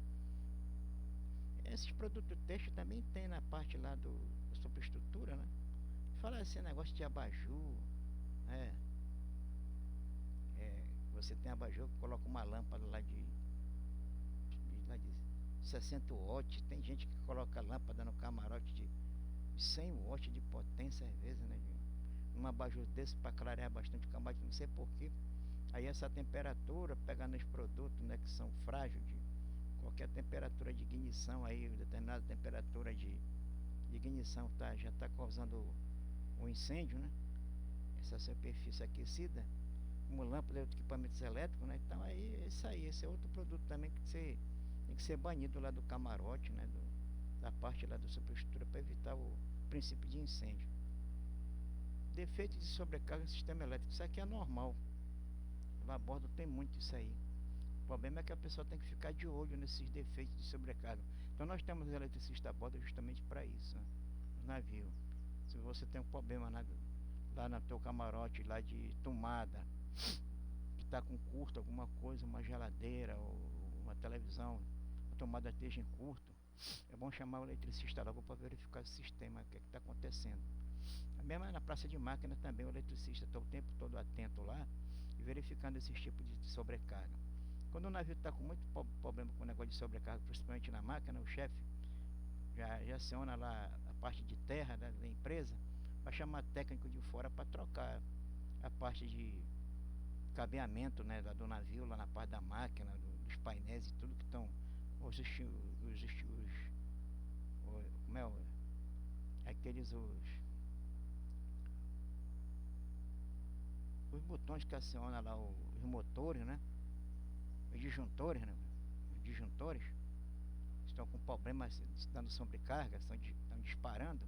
Esses produtos têxteis também tem na parte lá da superestrutura, né? Fala esse negócio de abajur, né? Você tem abajur que coloca uma lâmpada lá de 60 watts, tem gente que coloca lâmpada no camarote de 100 watts de potência às vezes, né? Um abajur desse para clarear bastante o camarote, não sei porquê. Aí essa temperatura, pega nos produtos, né, que são frágeis, de qualquer temperatura de ignição, aí determinada temperatura de de ignição já está causando um incêndio, né? Essa superfície aquecida, como lâmpada e outros equipamentos elétricos, né? Então aí é isso aí, esse é outro produto também que tem que ser banido lá do camarote, né? Da parte lá da superestrutura para evitar o princípio de incêndio. Defeito de sobrecarga no sistema elétrico, isso aqui é normal. Lá a bordo tem muito isso aí. O problema é que a pessoa tem que ficar de olho nesses defeitos de sobrecarga. Então nós temos eletricista a bordo justamente para isso, né? No navio. Se você tem um problema lá no teu camarote lá de tomada, que está com curto alguma coisa, uma geladeira ou uma televisão, a tomada esteja em curto, é bom chamar o eletricista logo para verificar o sistema, o que está acontecendo. A mesma na praça de máquina também, o eletricista está o tempo todo atento lá e verificando esses tipos de sobrecarga. Quando o navio está com muito problema com o negócio de sobrecarga, principalmente na máquina, o chefe já aciona lá a parte de terra da empresa, vai chamar técnico de fora para trocar a parte de cabeamento, né, do navio, lá na parte da máquina, dos painéis e tudo que estão como é aqueles os botões que acionam lá os motores, né? Os disjuntores, né? Os disjuntores estão com problemas dando sobrecarga, estão disparando.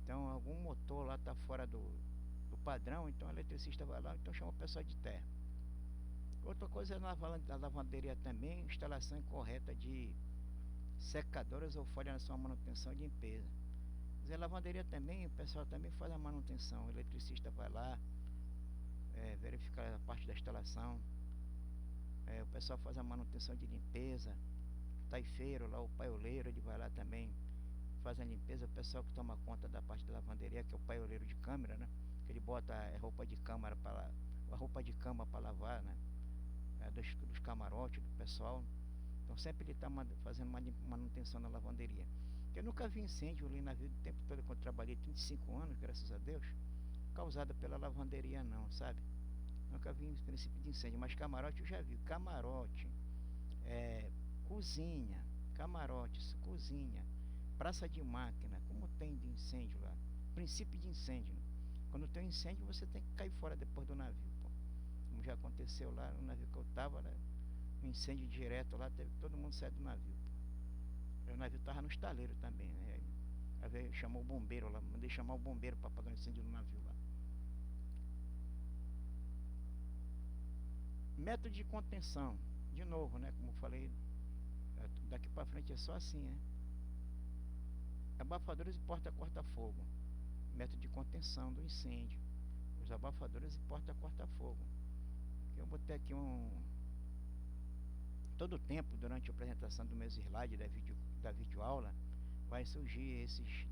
Então algum motor lá está fora do padrão, então o eletricista vai lá, então chama o pessoal de terra. Outra coisa é na lavanderia também, instalação incorreta de secadoras ou falha na sua manutenção e limpeza. Mas a lavanderia também, o pessoal também faz a manutenção, o eletricista vai lá, verificar a parte da instalação, o pessoal faz a manutenção de limpeza, o taifeiro lá, o paioleiro, ele vai lá também, faz a limpeza, o pessoal que toma conta da parte da lavanderia, que é o paioleiro de câmara, né? Que ele bota a roupa de cama para lavar, né? Dos camarotes, do pessoal. Então sempre ele está fazendo uma manutenção na lavanderia. Eu nunca vi incêndio ali na vida o tempo todo, quando eu trabalhei 35 anos, graças a Deus, causada pela lavanderia não, sabe? Nunca vi esse princípio de incêndio, mas camarote eu já vi. Camarote, cozinha, cozinha, praça de máquina, como tem de incêndio lá? Princípio de incêndio. Quando tem incêndio, você tem que cair fora depois do navio, pô. Como já aconteceu lá no navio que eu estava, né? Um incêndio direto lá, teve que todo mundo sair do navio, pô. O navio estava no estaleiro também, né? Aí chamou o bombeiro lá, mandei chamar o bombeiro para apagar o incêndio no navio lá. Método de contenção, de novo, né? Como eu falei, daqui para frente é só assim, né? Abafadores e porta-corta-fogo. Método de contenção do incêndio. Os abafadores e porta-corta-fogo. Eu botei aqui todo o tempo, durante a apresentação do meu slide da videoaula, vai surgir esses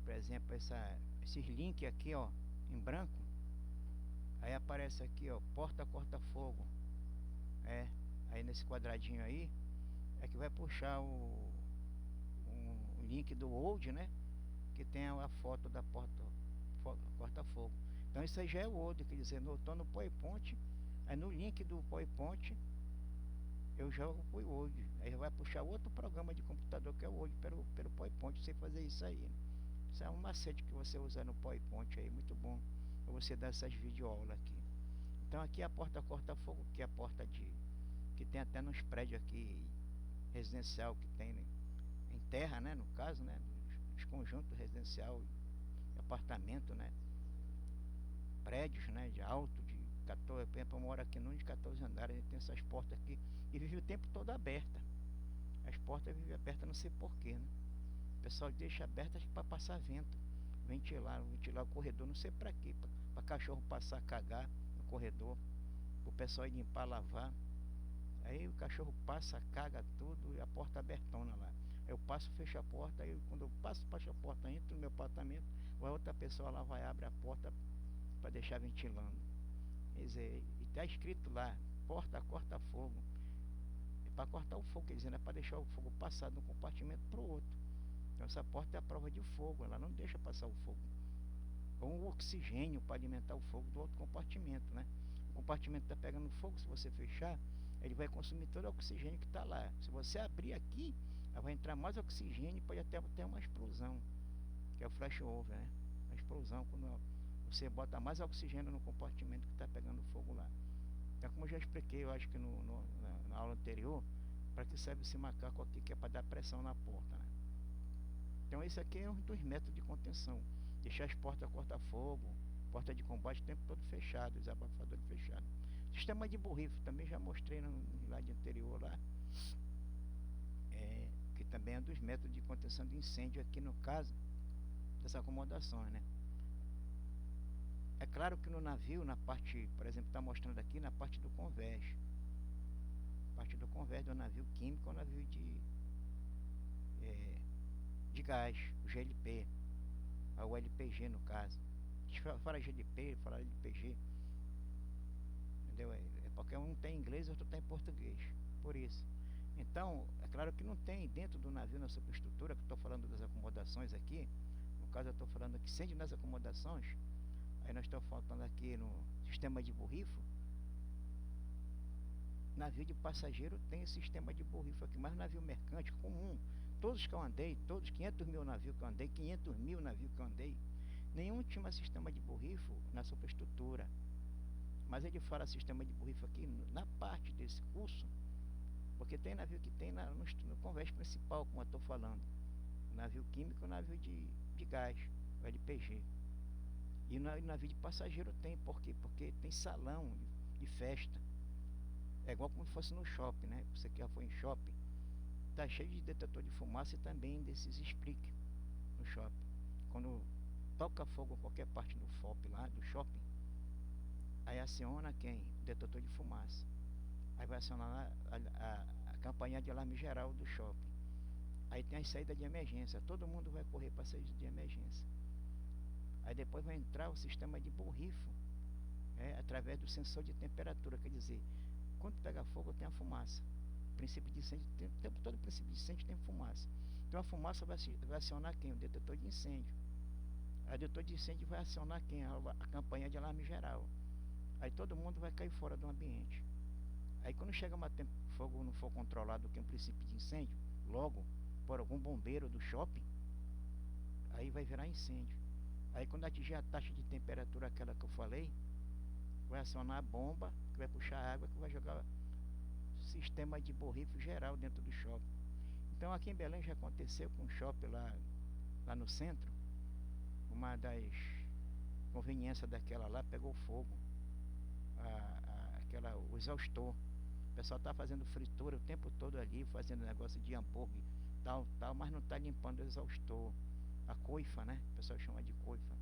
por exemplo, esses links aqui, ó, em branco. Aí aparece aqui, ó, porta-corta-fogo. Aí nesse quadradinho aí é que vai puxar o link do Word, né? Que tem a foto da porta-corta-fogo. Então isso aí já é o Word, quer dizer, eu estou no PowerPoint, aí no link do PowerPoint eu jogo pro Word. Aí vai puxar outro programa de computador que é o Word pelo PowerPoint, você fazer isso aí. Isso é um macete que você usa no PowerPoint aí, muito bom para você dar essas videoaulas aqui. Então aqui é a porta corta-fogo, que é a porta que tem até nos prédios aqui residencial que tem, né, em terra, né, no caso, né, os conjuntos residencial, apartamento, né, prédios, né, de alto, de 14, por exemplo, eu moro aqui num de 14 andares, a gente tem essas portas aqui e vive o tempo todo aberta. As portas vivem abertas, não sei porquê, né? O pessoal deixa abertas para passar vento, ventilar o corredor, não sei para quê, para cachorro passar a cagar no corredor, o pessoal ir limpar, lavar. Aí o cachorro passa, caga tudo e a porta abertona lá. Eu passo, fecho a porta, aí quando eu passo a porta, entro no meu apartamento, a outra pessoa lá vai abrir a porta para deixar ventilando. Quer dizer, e está escrito lá, porta corta-fogo. É para cortar o fogo, quer dizer, não é para deixar o fogo passar de um compartimento para o outro. Então essa porta é a prova de fogo, ela não deixa passar o fogo. Ou o oxigênio para alimentar o fogo do outro compartimento, né? O compartimento está pegando fogo, se você fechar, ele vai consumir todo o oxigênio que está lá. Se você abrir aqui, Aí vai entrar mais oxigênio e pode até ter uma explosão, que é o flashover, né? A explosão quando você bota mais oxigênio no compartimento que está pegando fogo lá. Então, como eu já expliquei, eu acho que na aula anterior, para que serve esse macaco aqui, que é para dar pressão na porta, né? Então esse aqui é um dos métodos de contenção. Deixar as portas corta-fogo, porta de combate o tempo todo fechado, os abafadores fechados. Sistema de borrifo, também já mostrei no slide anterior lá. Que também é um dos métodos de contenção de incêndio aqui no caso das acomodações, né? É claro que no navio, na parte, por exemplo, está mostrando aqui na parte do convés. Parte do convés do navio químico ou navio de gás, o GLP, o LPG no caso. A gente fala GLP, fala LPG, entendeu? É porque um tem inglês e outro tem português, por isso. Então, é claro que não tem dentro do navio, na superestrutura, que eu estou falando das acomodações aqui, no caso eu estou falando aqui, incêndio nas acomodações, aí nós estamos falando aqui no sistema de borrifo. Navio de passageiro tem esse sistema de borrifo aqui, mas navio mercante comum, todos que eu andei, todos 500 mil navios que eu andei, 500 mil navios que eu andei, nenhum tinha sistema de borrifo na superestrutura. Mas ele fala sistema de borrifo aqui na parte desse curso, porque tem navio que tem no convés principal, como eu estou falando, navio químico, navio de gás, o LPG. E no navio de passageiro tem, por quê? Porque tem salão de festa. É igual como se fosse no shopping, né? Você que já foi em shopping, tá cheio de detetor de fumaça e também desses split no shopping. Quando toca fogo em qualquer parte do FOP lá, do shopping, aí aciona quem? O detetor de fumaça. Aí vai acionar a campainha de alarme geral do shopping. Aí tem a saída de emergência, todo mundo vai correr para a saída de emergência. Aí depois vai entrar o sistema de borrifo, através do sensor de temperatura, quer dizer, quando pega fogo tem a fumaça. O princípio de incêndio, o tempo todo o princípio de incêndio tem fumaça. Então a fumaça vai acionar quem? O detetor de incêndio. Aí o detetor de incêndio vai acionar quem? A campainha de alarme geral. Aí todo mundo vai cair fora do ambiente. Aí quando chega o fogo não for controlado, que é um princípio de incêndio, logo por algum bombeiro do shopping, aí vai virar incêndio. Aí quando atingir a taxa de temperatura aquela que eu falei, vai acionar a bomba, que vai puxar água, que vai jogar sistema de borrifo geral dentro do shopping. Então aqui em Belém já aconteceu com um shopping lá no centro, uma das conveniências daquela lá pegou fogo, o exaustor. O pessoal tá fazendo fritura o tempo todo ali, fazendo negócio de hambúrguer, tal, mas não tá limpando o exaustor, a coifa, né? O pessoal chama de coifa,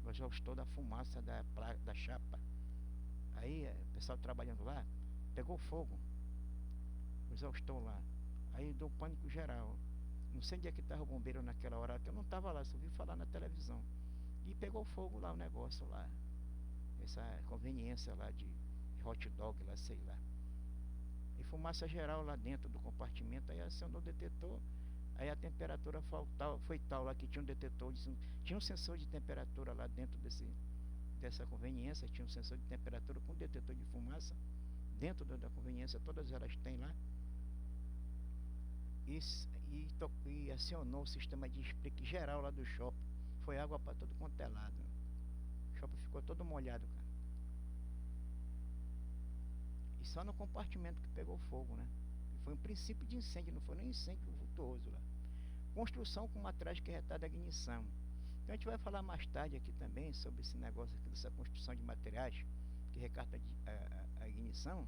o exaustor da fumaça da chapa. Aí o pessoal trabalhando lá, pegou fogo, o exaustor lá. Aí deu pânico geral. Não sei onde é que estava o bombeiro naquela hora, que eu não estava lá, só ouvi falar na televisão. E pegou fogo lá o negócio lá. Essa conveniência lá de hot dog lá, sei lá. E fumaça geral lá dentro do compartimento, aí acionou o detetor. Aí a temperatura foi tal lá que tinha um detetor, tinha um sensor de temperatura lá dentro dessa conveniência, tinha um sensor de temperatura com detetor de fumaça dentro da conveniência, todas elas têm lá. E acionou o sistema de explique geral lá do shopping. Foi água para todo quanto é lado. O shopping ficou todo molhado, cara. E só no compartimento que pegou fogo, né? E foi um princípio de incêndio, não foi nem incêndio vultuoso lá. Construção com uma trágica e retada ignição. Então a gente vai falar mais tarde aqui também sobre esse negócio aqui, dessa construção de materiais que recarta a ignição,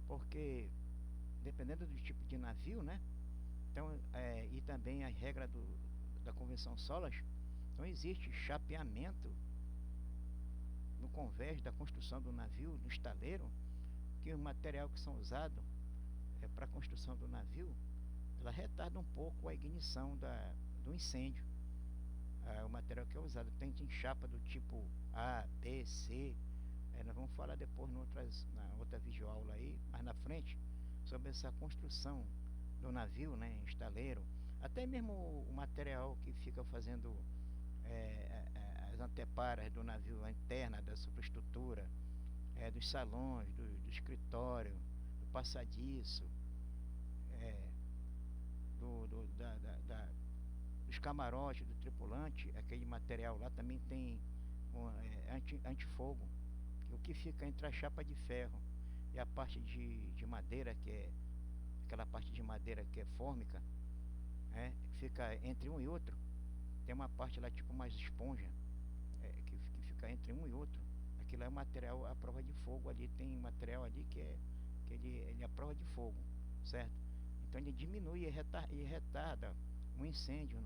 porque dependendo do tipo de navio, né? Então, e também a regra da Convenção SOLAS, então existe chapeamento no convés da construção do navio, no estaleiro, que o material que são usados para a construção do navio, ela retarda um pouco a ignição do incêndio. O material que é usado tem chapa do tipo A, B, C. Nós vamos falar depois na outra videoaula aí, mais na frente, sobre essa construção do navio, né, estaleiro, até mesmo o material que fica fazendo as anteparas do navio, a interna da superestrutura, dos salões, do escritório, do passadiço, dos camarotes, do tripulante, aquele material lá também tem antifogo. O que fica entre a chapa de ferro e a parte de madeira, que é aquela parte de madeira que é fórmica, fica entre um e outro. Tem uma parte lá tipo mais esponja, que fica entre um e outro. Aquilo é material à prova de fogo. Ali tem material ali que ele é à prova de fogo, certo? Então ele diminui e retarda um incêndio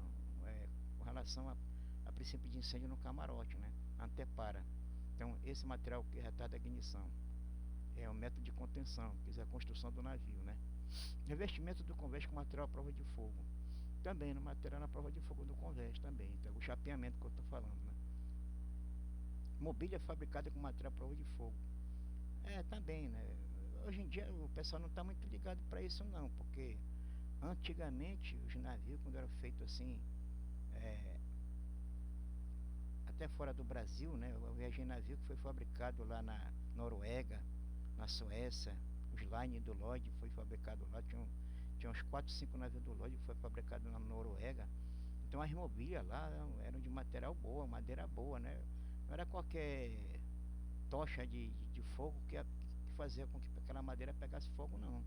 com relação a princípio de incêndio no camarote, né? Antepara. Então esse material que retarda a ignição é o método de contenção, que é a construção do navio, né? Revestimento do convés com material à prova de fogo. Também no material na prova de fogo do convés também. Então, o chapeamento que eu estou falando, né? Mobília fabricada com material à prova de fogo. Também, né? Hoje em dia o pessoal não está muito ligado para isso não, porque antigamente os navios, quando eram feitos assim, até fora do Brasil, né? Eu viajei em navio que foi fabricado lá na Noruega, na Suécia. Os Line do Lloyd foi fabricado lá, tinha uns 4, 5 navios do Lloyd que foi fabricado na Noruega. Então as mobílias lá eram de material boa, madeira boa, né? Não era qualquer tocha de fogo que fazia com que aquela madeira pegasse fogo, não.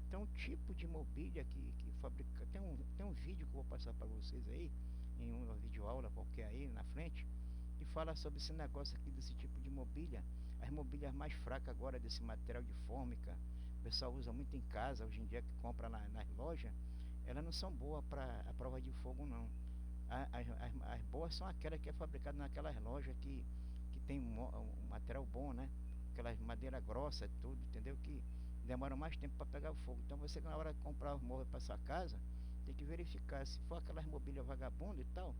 Então o tipo de mobília que fabrica, tem um vídeo que eu vou passar para vocês aí, em uma videoaula qualquer aí na frente, que fala sobre esse negócio aqui, desse tipo de mobília. As mobílias mais fracas agora desse material de fórmica, o pessoal usa muito em casa hoje em dia, que compra nas lojas, elas não são boas para a prova de fogo não. As boas são aquelas que é fabricada naquelas lojas que tem um material bom, né? Aquelas madeira grossa, tudo, entendeu? Que demora mais tempo para pegar fogo. Então você, na hora de comprar os móveis para sua casa, tem que verificar se for aquelas mobílias vagabundas e tal,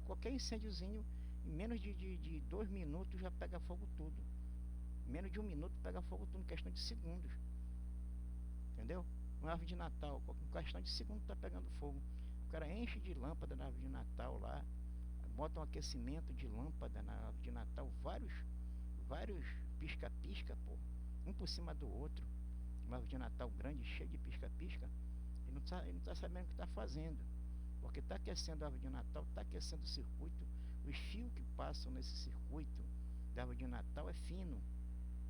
qualquer incêndiozinho, em menos de 2 minutos já pega fogo tudo. Em menos de 1 minuto pega fogo tudo, em questão de segundos. Entendeu? Uma árvore de Natal, em questão de segundos tá pegando fogo. O cara enche de lâmpada na árvore de Natal lá, bota um aquecimento de lâmpada na árvore de Natal, vários pisca-pisca, pô, um por cima do outro. Uma árvore de Natal grande, cheia de pisca-pisca, ele não tá sabendo o que está fazendo, porque está aquecendo a árvore de Natal, está aquecendo o circuito. Os fios que passam nesse circuito da árvore de Natal é fino,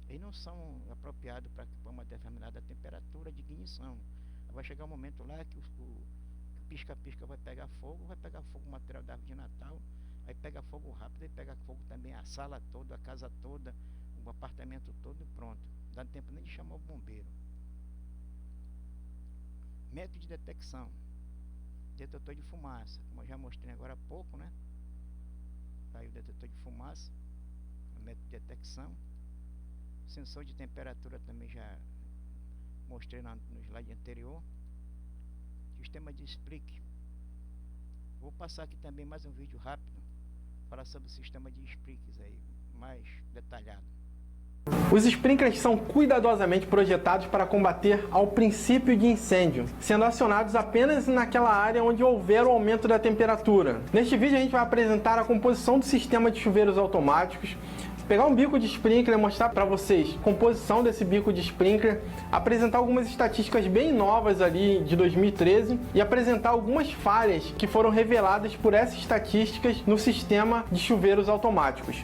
eles não são apropriados para uma determinada temperatura de ignição. Vai chegar um momento lá que o pisca-pisca vai pegar fogo o material da árvore de Natal, aí pega fogo rápido, aí pega fogo também a sala toda, a casa toda, o apartamento todo e pronto. Não dá tempo nem de chamar o bombeiro. Método de detecção. Detetor de fumaça, como eu já mostrei agora há pouco, né? Aí o detetor de fumaça, o método de detecção. Sensor de temperatura também já mostrei no slide anterior. Sistema de Sprinkler. Vou passar aqui também mais um vídeo rápido, falar sobre o sistema de sprinklers aí, mais detalhado. Os sprinklers são cuidadosamente projetados para combater ao princípio de incêndio, sendo acionados apenas naquela área onde houver o aumento da temperatura. Neste vídeo a gente vai apresentar a composição do sistema de chuveiros automáticos, pegar um bico de sprinkler e mostrar para vocês a composição desse bico de sprinkler, apresentar algumas estatísticas bem novas ali de 2013 e apresentar algumas falhas que foram reveladas por essas estatísticas no sistema de chuveiros automáticos.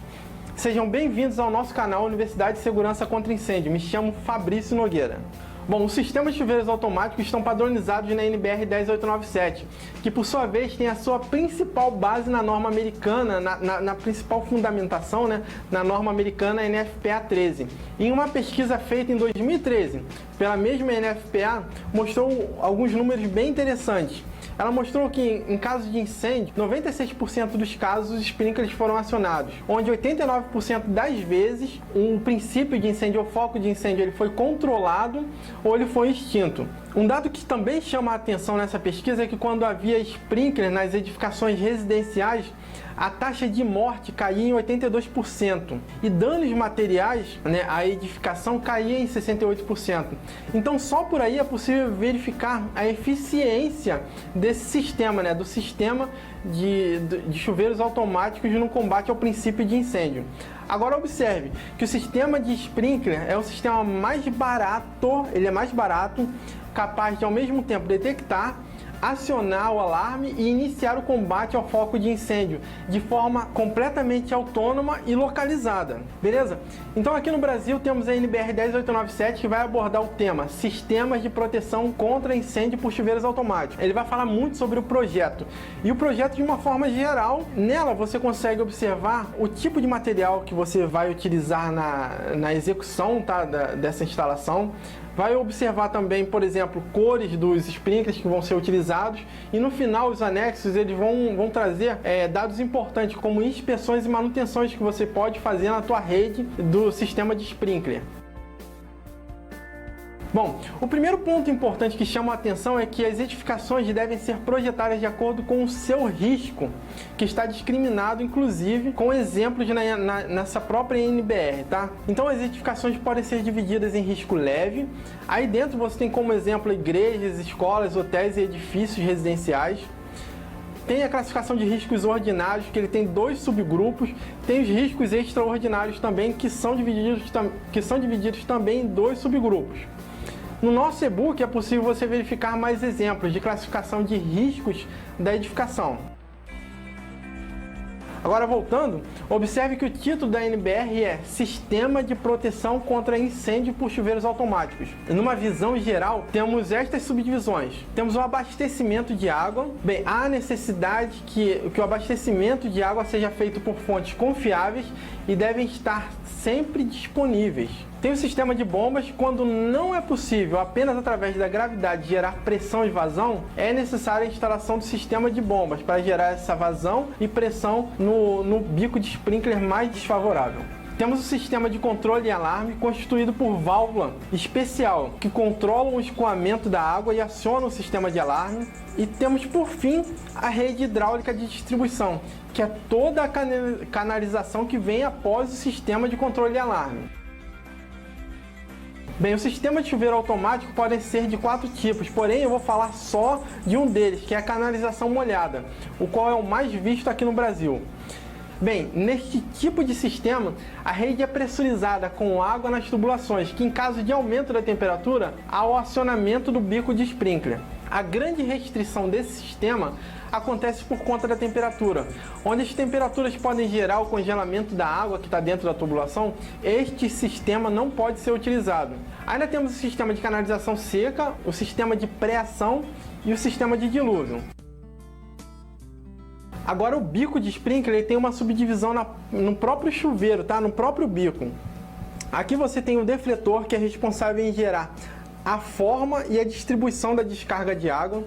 Sejam bem-vindos ao nosso canal Universidade de Segurança contra Incêndio. Me chamo Fabrício Nogueira. Bom, os sistemas de chuveiros automáticos estão padronizados na NBR 10897, que por sua vez tem a sua principal base na norma americana, na principal fundamentação, né, na norma americana NFPA 13. Em uma pesquisa feita em 2013 pela mesma NFPA, mostrou alguns números bem interessantes. Ela mostrou que, em casos de incêndio, 96% dos casos os sprinklers foram acionados, onde 89% das vezes o princípio de incêndio ou foco de incêndio ele foi controlado ou ele foi extinto. Um dado que também chama a atenção nessa pesquisa é que quando havia sprinkler nas edificações residenciais, a taxa de morte caía em 82% e danos materiais, né, a edificação caía em 68%. Então só por aí é possível verificar a eficiência desse sistema, né, do sistema de chuveiros automáticos no combate ao princípio de incêndio. Agora observe que o sistema de sprinkler é o sistema mais barato, ele é mais barato, capaz de ao mesmo tempo detectar, acionar o alarme e iniciar o combate ao foco de incêndio de forma completamente autônoma e localizada, beleza? Então aqui no Brasil temos a NBR 10897 que vai abordar o tema Sistemas de Proteção contra Incêndio por Chuveiros Automáticos. Ele vai falar muito sobre o projeto, e o projeto de uma forma geral. Nela você consegue observar o tipo de material que você vai utilizar na execução, tá, dessa instalação. Vai observar também, por exemplo, cores dos sprinklers que vão ser utilizados, e no final os anexos eles vão trazer dados importantes como inspeções e manutenções que você pode fazer na tua rede do sistema de sprinkler. Bom, o primeiro ponto importante que chama a atenção é que as edificações devem ser projetadas de acordo com o seu risco, que está discriminado, inclusive, com exemplos nessa própria NBR, tá? Então as edificações podem ser divididas em risco leve. Aí dentro você tem como exemplo igrejas, escolas, hotéis e edifícios residenciais. Tem a classificação de riscos ordinários, que ele tem 2 subgrupos. Tem os riscos extraordinários também, que são divididos também em 2 subgrupos. No nosso e-book é possível você verificar mais exemplos de classificação de riscos da edificação. Agora voltando, observe que o título da NBR é Sistema de Proteção contra Incêndio por Chuveiros Automáticos. Numa visão geral, temos estas subdivisões. Temos o abastecimento de água. Bem, há necessidade que o abastecimento de água seja feito por fontes confiáveis e devem estar sempre disponíveis. Tem o sistema de bombas. Quando não é possível apenas através da gravidade gerar pressão e vazão, é necessária a instalação do sistema de bombas para gerar essa vazão e pressão no bico de sprinkler mais desfavorável. Temos o sistema de controle e alarme constituído por válvula especial que controla o escoamento da água e aciona o sistema de alarme. E temos por fim a rede hidráulica de distribuição, que é toda a canalização que vem após o sistema de controle e alarme. Bem, o sistema de chuveiro automático podem ser de 4 tipos, porém eu vou falar só de um deles, que é a canalização molhada, o qual é o mais visto aqui no Brasil. Bem, neste tipo de sistema, a rede é pressurizada com água nas tubulações, que em caso de aumento da temperatura, há o acionamento do bico de sprinkler. A grande restrição desse sistema acontece por conta da temperatura. Onde as temperaturas podem gerar o congelamento da água que está dentro da tubulação, este sistema não pode ser utilizado. Ainda temos o sistema de canalização seca, o sistema de pré-ação e o sistema de dilúvio. Agora o bico de sprinkler ele tem uma subdivisão no próprio chuveiro, tá? No próprio bico. Aqui você tem o defletor, que é responsável em gerar a forma e a distribuição da descarga de água.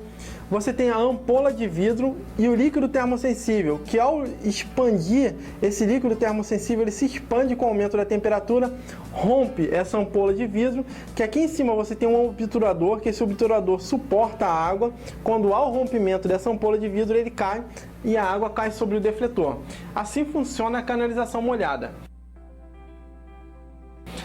Você tem a ampola de vidro e o líquido termossensível, que ao expandir esse líquido termossensível, ele se expande com o aumento da temperatura, rompe essa ampola de vidro, que aqui em cima você tem um obturador, que esse obturador suporta a água. Quando há o rompimento dessa ampola de vidro, ele cai e a água cai sobre o defletor. Assim funciona a canalização molhada.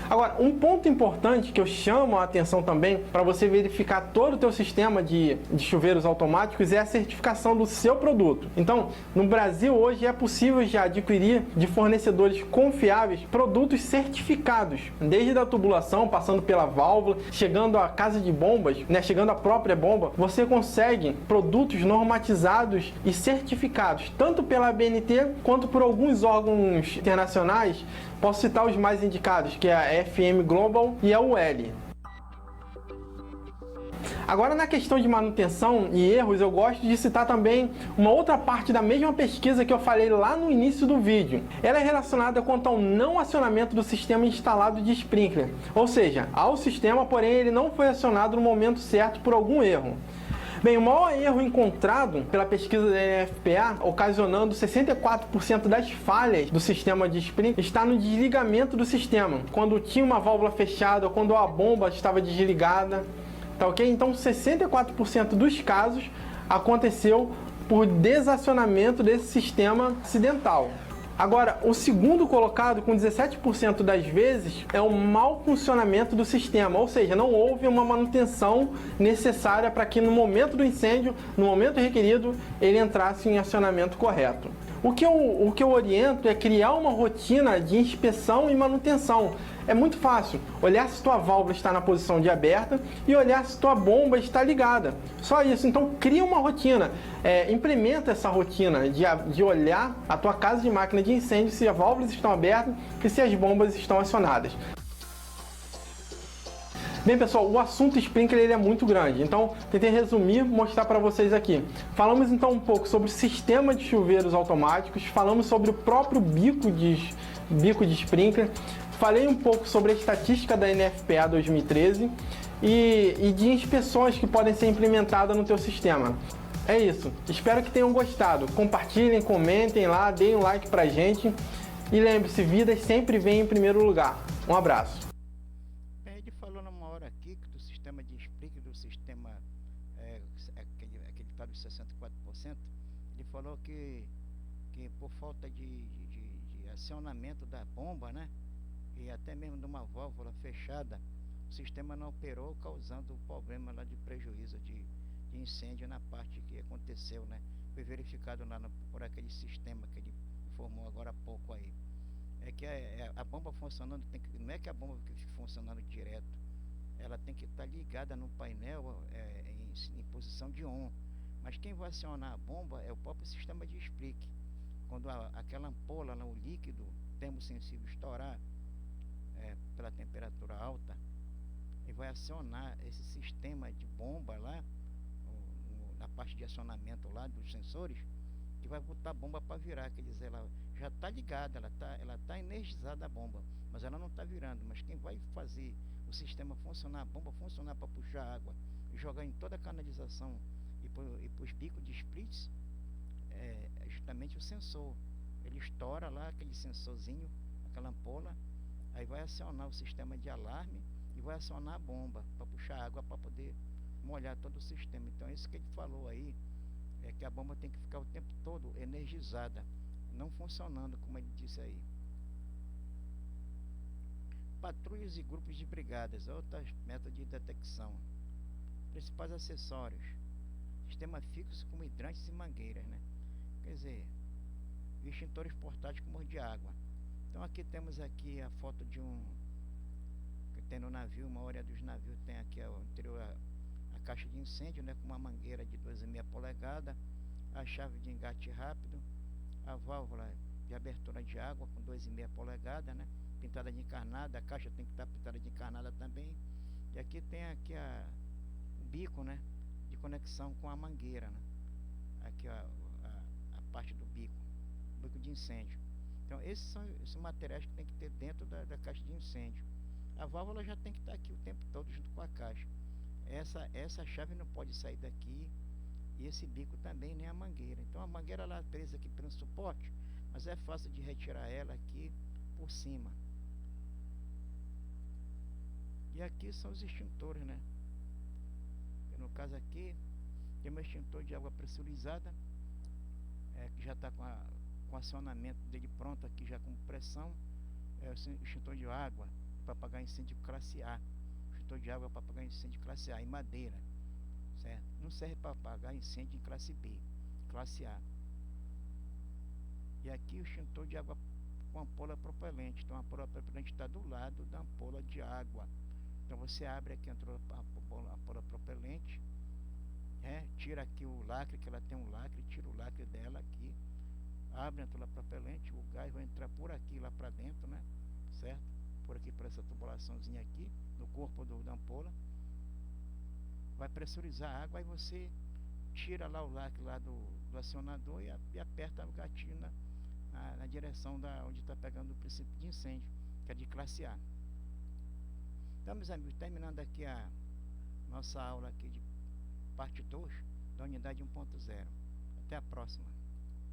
Agora, um ponto importante que eu chamo a atenção também para você verificar todo o teu sistema de chuveiros automáticos é a certificação do seu produto. Então, no Brasil hoje é possível já adquirir de fornecedores confiáveis produtos certificados, desde a tubulação, passando pela válvula, chegando à casa de bombas, né, chegando à própria bomba. Você consegue produtos normatizados e certificados, tanto pela ABNT quanto por alguns órgãos internacionais. Posso citar os mais indicados, que é a FM Global e a UL. Agora, na questão de manutenção e erros, eu gosto de citar também uma outra parte da mesma pesquisa que eu falei lá no início do vídeo. Ela é relacionada quanto ao não acionamento do sistema instalado de sprinkler. Ou seja, há o sistema, porém ele não foi acionado no momento certo por algum erro. Bem, o maior erro encontrado pela pesquisa da NFPA, ocasionando 64% das falhas do sistema de sprinkler, está no desligamento do sistema, quando tinha uma válvula fechada ou quando a bomba estava desligada, tá ok? Então 64% dos casos aconteceu por desacionamento desse sistema acidental. Agora, o segundo colocado, com 17% das vezes, é o mau funcionamento do sistema, ou seja, não houve uma manutenção necessária para que no momento do incêndio, no momento requerido, ele entrasse em acionamento correto. O que eu oriento é criar uma rotina de inspeção e manutenção. É muito fácil, olhar se tua válvula está na posição de aberta e olhar se tua bomba está ligada. Só isso, então cria uma rotina, implementa essa rotina de olhar a tua casa de máquina de incêndio se as válvulas estão abertas e se as bombas estão acionadas. Bem pessoal, o assunto sprinkler ele é muito grande, então tentei resumir, mostrar para vocês aqui. Falamos então um pouco sobre o sistema de chuveiros automáticos, falamos sobre o próprio bico de sprinkler, falei um pouco sobre a estatística da NFPA 2013 e de inspeções que podem ser implementadas no teu sistema. É isso, espero que tenham gostado, compartilhem, comentem lá, deem um like pra gente e lembre-se, vidas sempre vêm em primeiro lugar. Um abraço. Ele falou numa hora aqui que do sistema de sprinkler, do sistema aquele tal de 64%, ele falou que por falta de acionamento da bomba, né, e até mesmo de uma válvula fechada, o sistema não operou, causando um problema lá de prejuízo de incêndio na parte que aconteceu, né, foi verificado lá por aquele sistema que ele informou agora há pouco aí. É que a bomba funcionando, não é que a bomba fique funcionando direto, ela tem que estar ligada no painel em posição de on, mas quem vai acionar a bomba é o próprio sistema de sprinkler. Quando aquela ampola, o líquido termosensível estourar pela temperatura alta, ele vai acionar esse sistema de bomba lá, na parte de acionamento lá dos sensores, que vai botar a bomba para virar, quer dizer, ela já está ligada, ela tá energizada a bomba, mas ela não está virando. Mas quem vai fazer o sistema funcionar, a bomba funcionar para puxar água e jogar em toda a canalização e para os bicos de splits, é justamente o sensor. Ele estoura lá aquele sensorzinho, aquela ampola, aí vai acionar o sistema de alarme e vai acionar a bomba para puxar água para poder molhar todo o sistema. Então é isso que ele falou aí, é que a bomba tem que ficar o tempo todo energizada, não funcionando como ele disse aí. Patrulhas e grupos de brigadas, outras métodos de detecção. Principais acessórios: sistema fixo como hidrantes e mangueiras, né? Quer dizer, extintores portáteis como de água. Então aqui temos aqui a foto de que tem no navio, uma maioria dos navios tem aqui o interior a caixa de incêndio, né, com uma mangueira de 2,5 polegadas, a chave de engate rápido, a válvula de abertura de água com 2,5 polegadas, né, pintada de encarnada, a caixa tem que estar pintada de encarnada também. E aqui tem aqui o bico, né, de conexão com a mangueira, né, aqui a parte do bico de incêndio. Então esses são os materiais que tem que ter dentro da caixa de incêndio. A válvula já tem que estar aqui o tempo todo junto com a caixa. Essa chave não pode sair daqui, e esse bico também, nem a mangueira. Então a mangueira lá presa aqui pelo suporte, mas é fácil de retirar ela aqui por cima. E aqui são os extintores, né? No caso aqui tem um extintor de água pressurizada, que já está com acionamento dele pronto aqui já com pressão. É o extintor de água para apagar incêndio classe A. Extintor de água para apagar incêndio classe A em madeira, certo? Não serve para apagar incêndio em classe B, classe A. E aqui o extintor de água com ampola propelente. Então a ampola propelente está do lado da ampola de água. Então você abre aqui a ampola propelente, tira aqui o lacre, que ela tem um lacre, tira o lacre dela aqui, abre a ampola propelente, o gás vai entrar por aqui lá para dentro, né, certo? Por aqui, por essa tubulaçãozinha aqui no corpo da ampola, vai pressurizar a água, e você tira lá o lacre lá do acionador e aperta o gatilho na direção onde está pegando o princípio de incêndio, que é de classe A. Então, meus amigos, terminando aqui a nossa aula aqui de parte 2 da unidade 1.0. Até a próxima.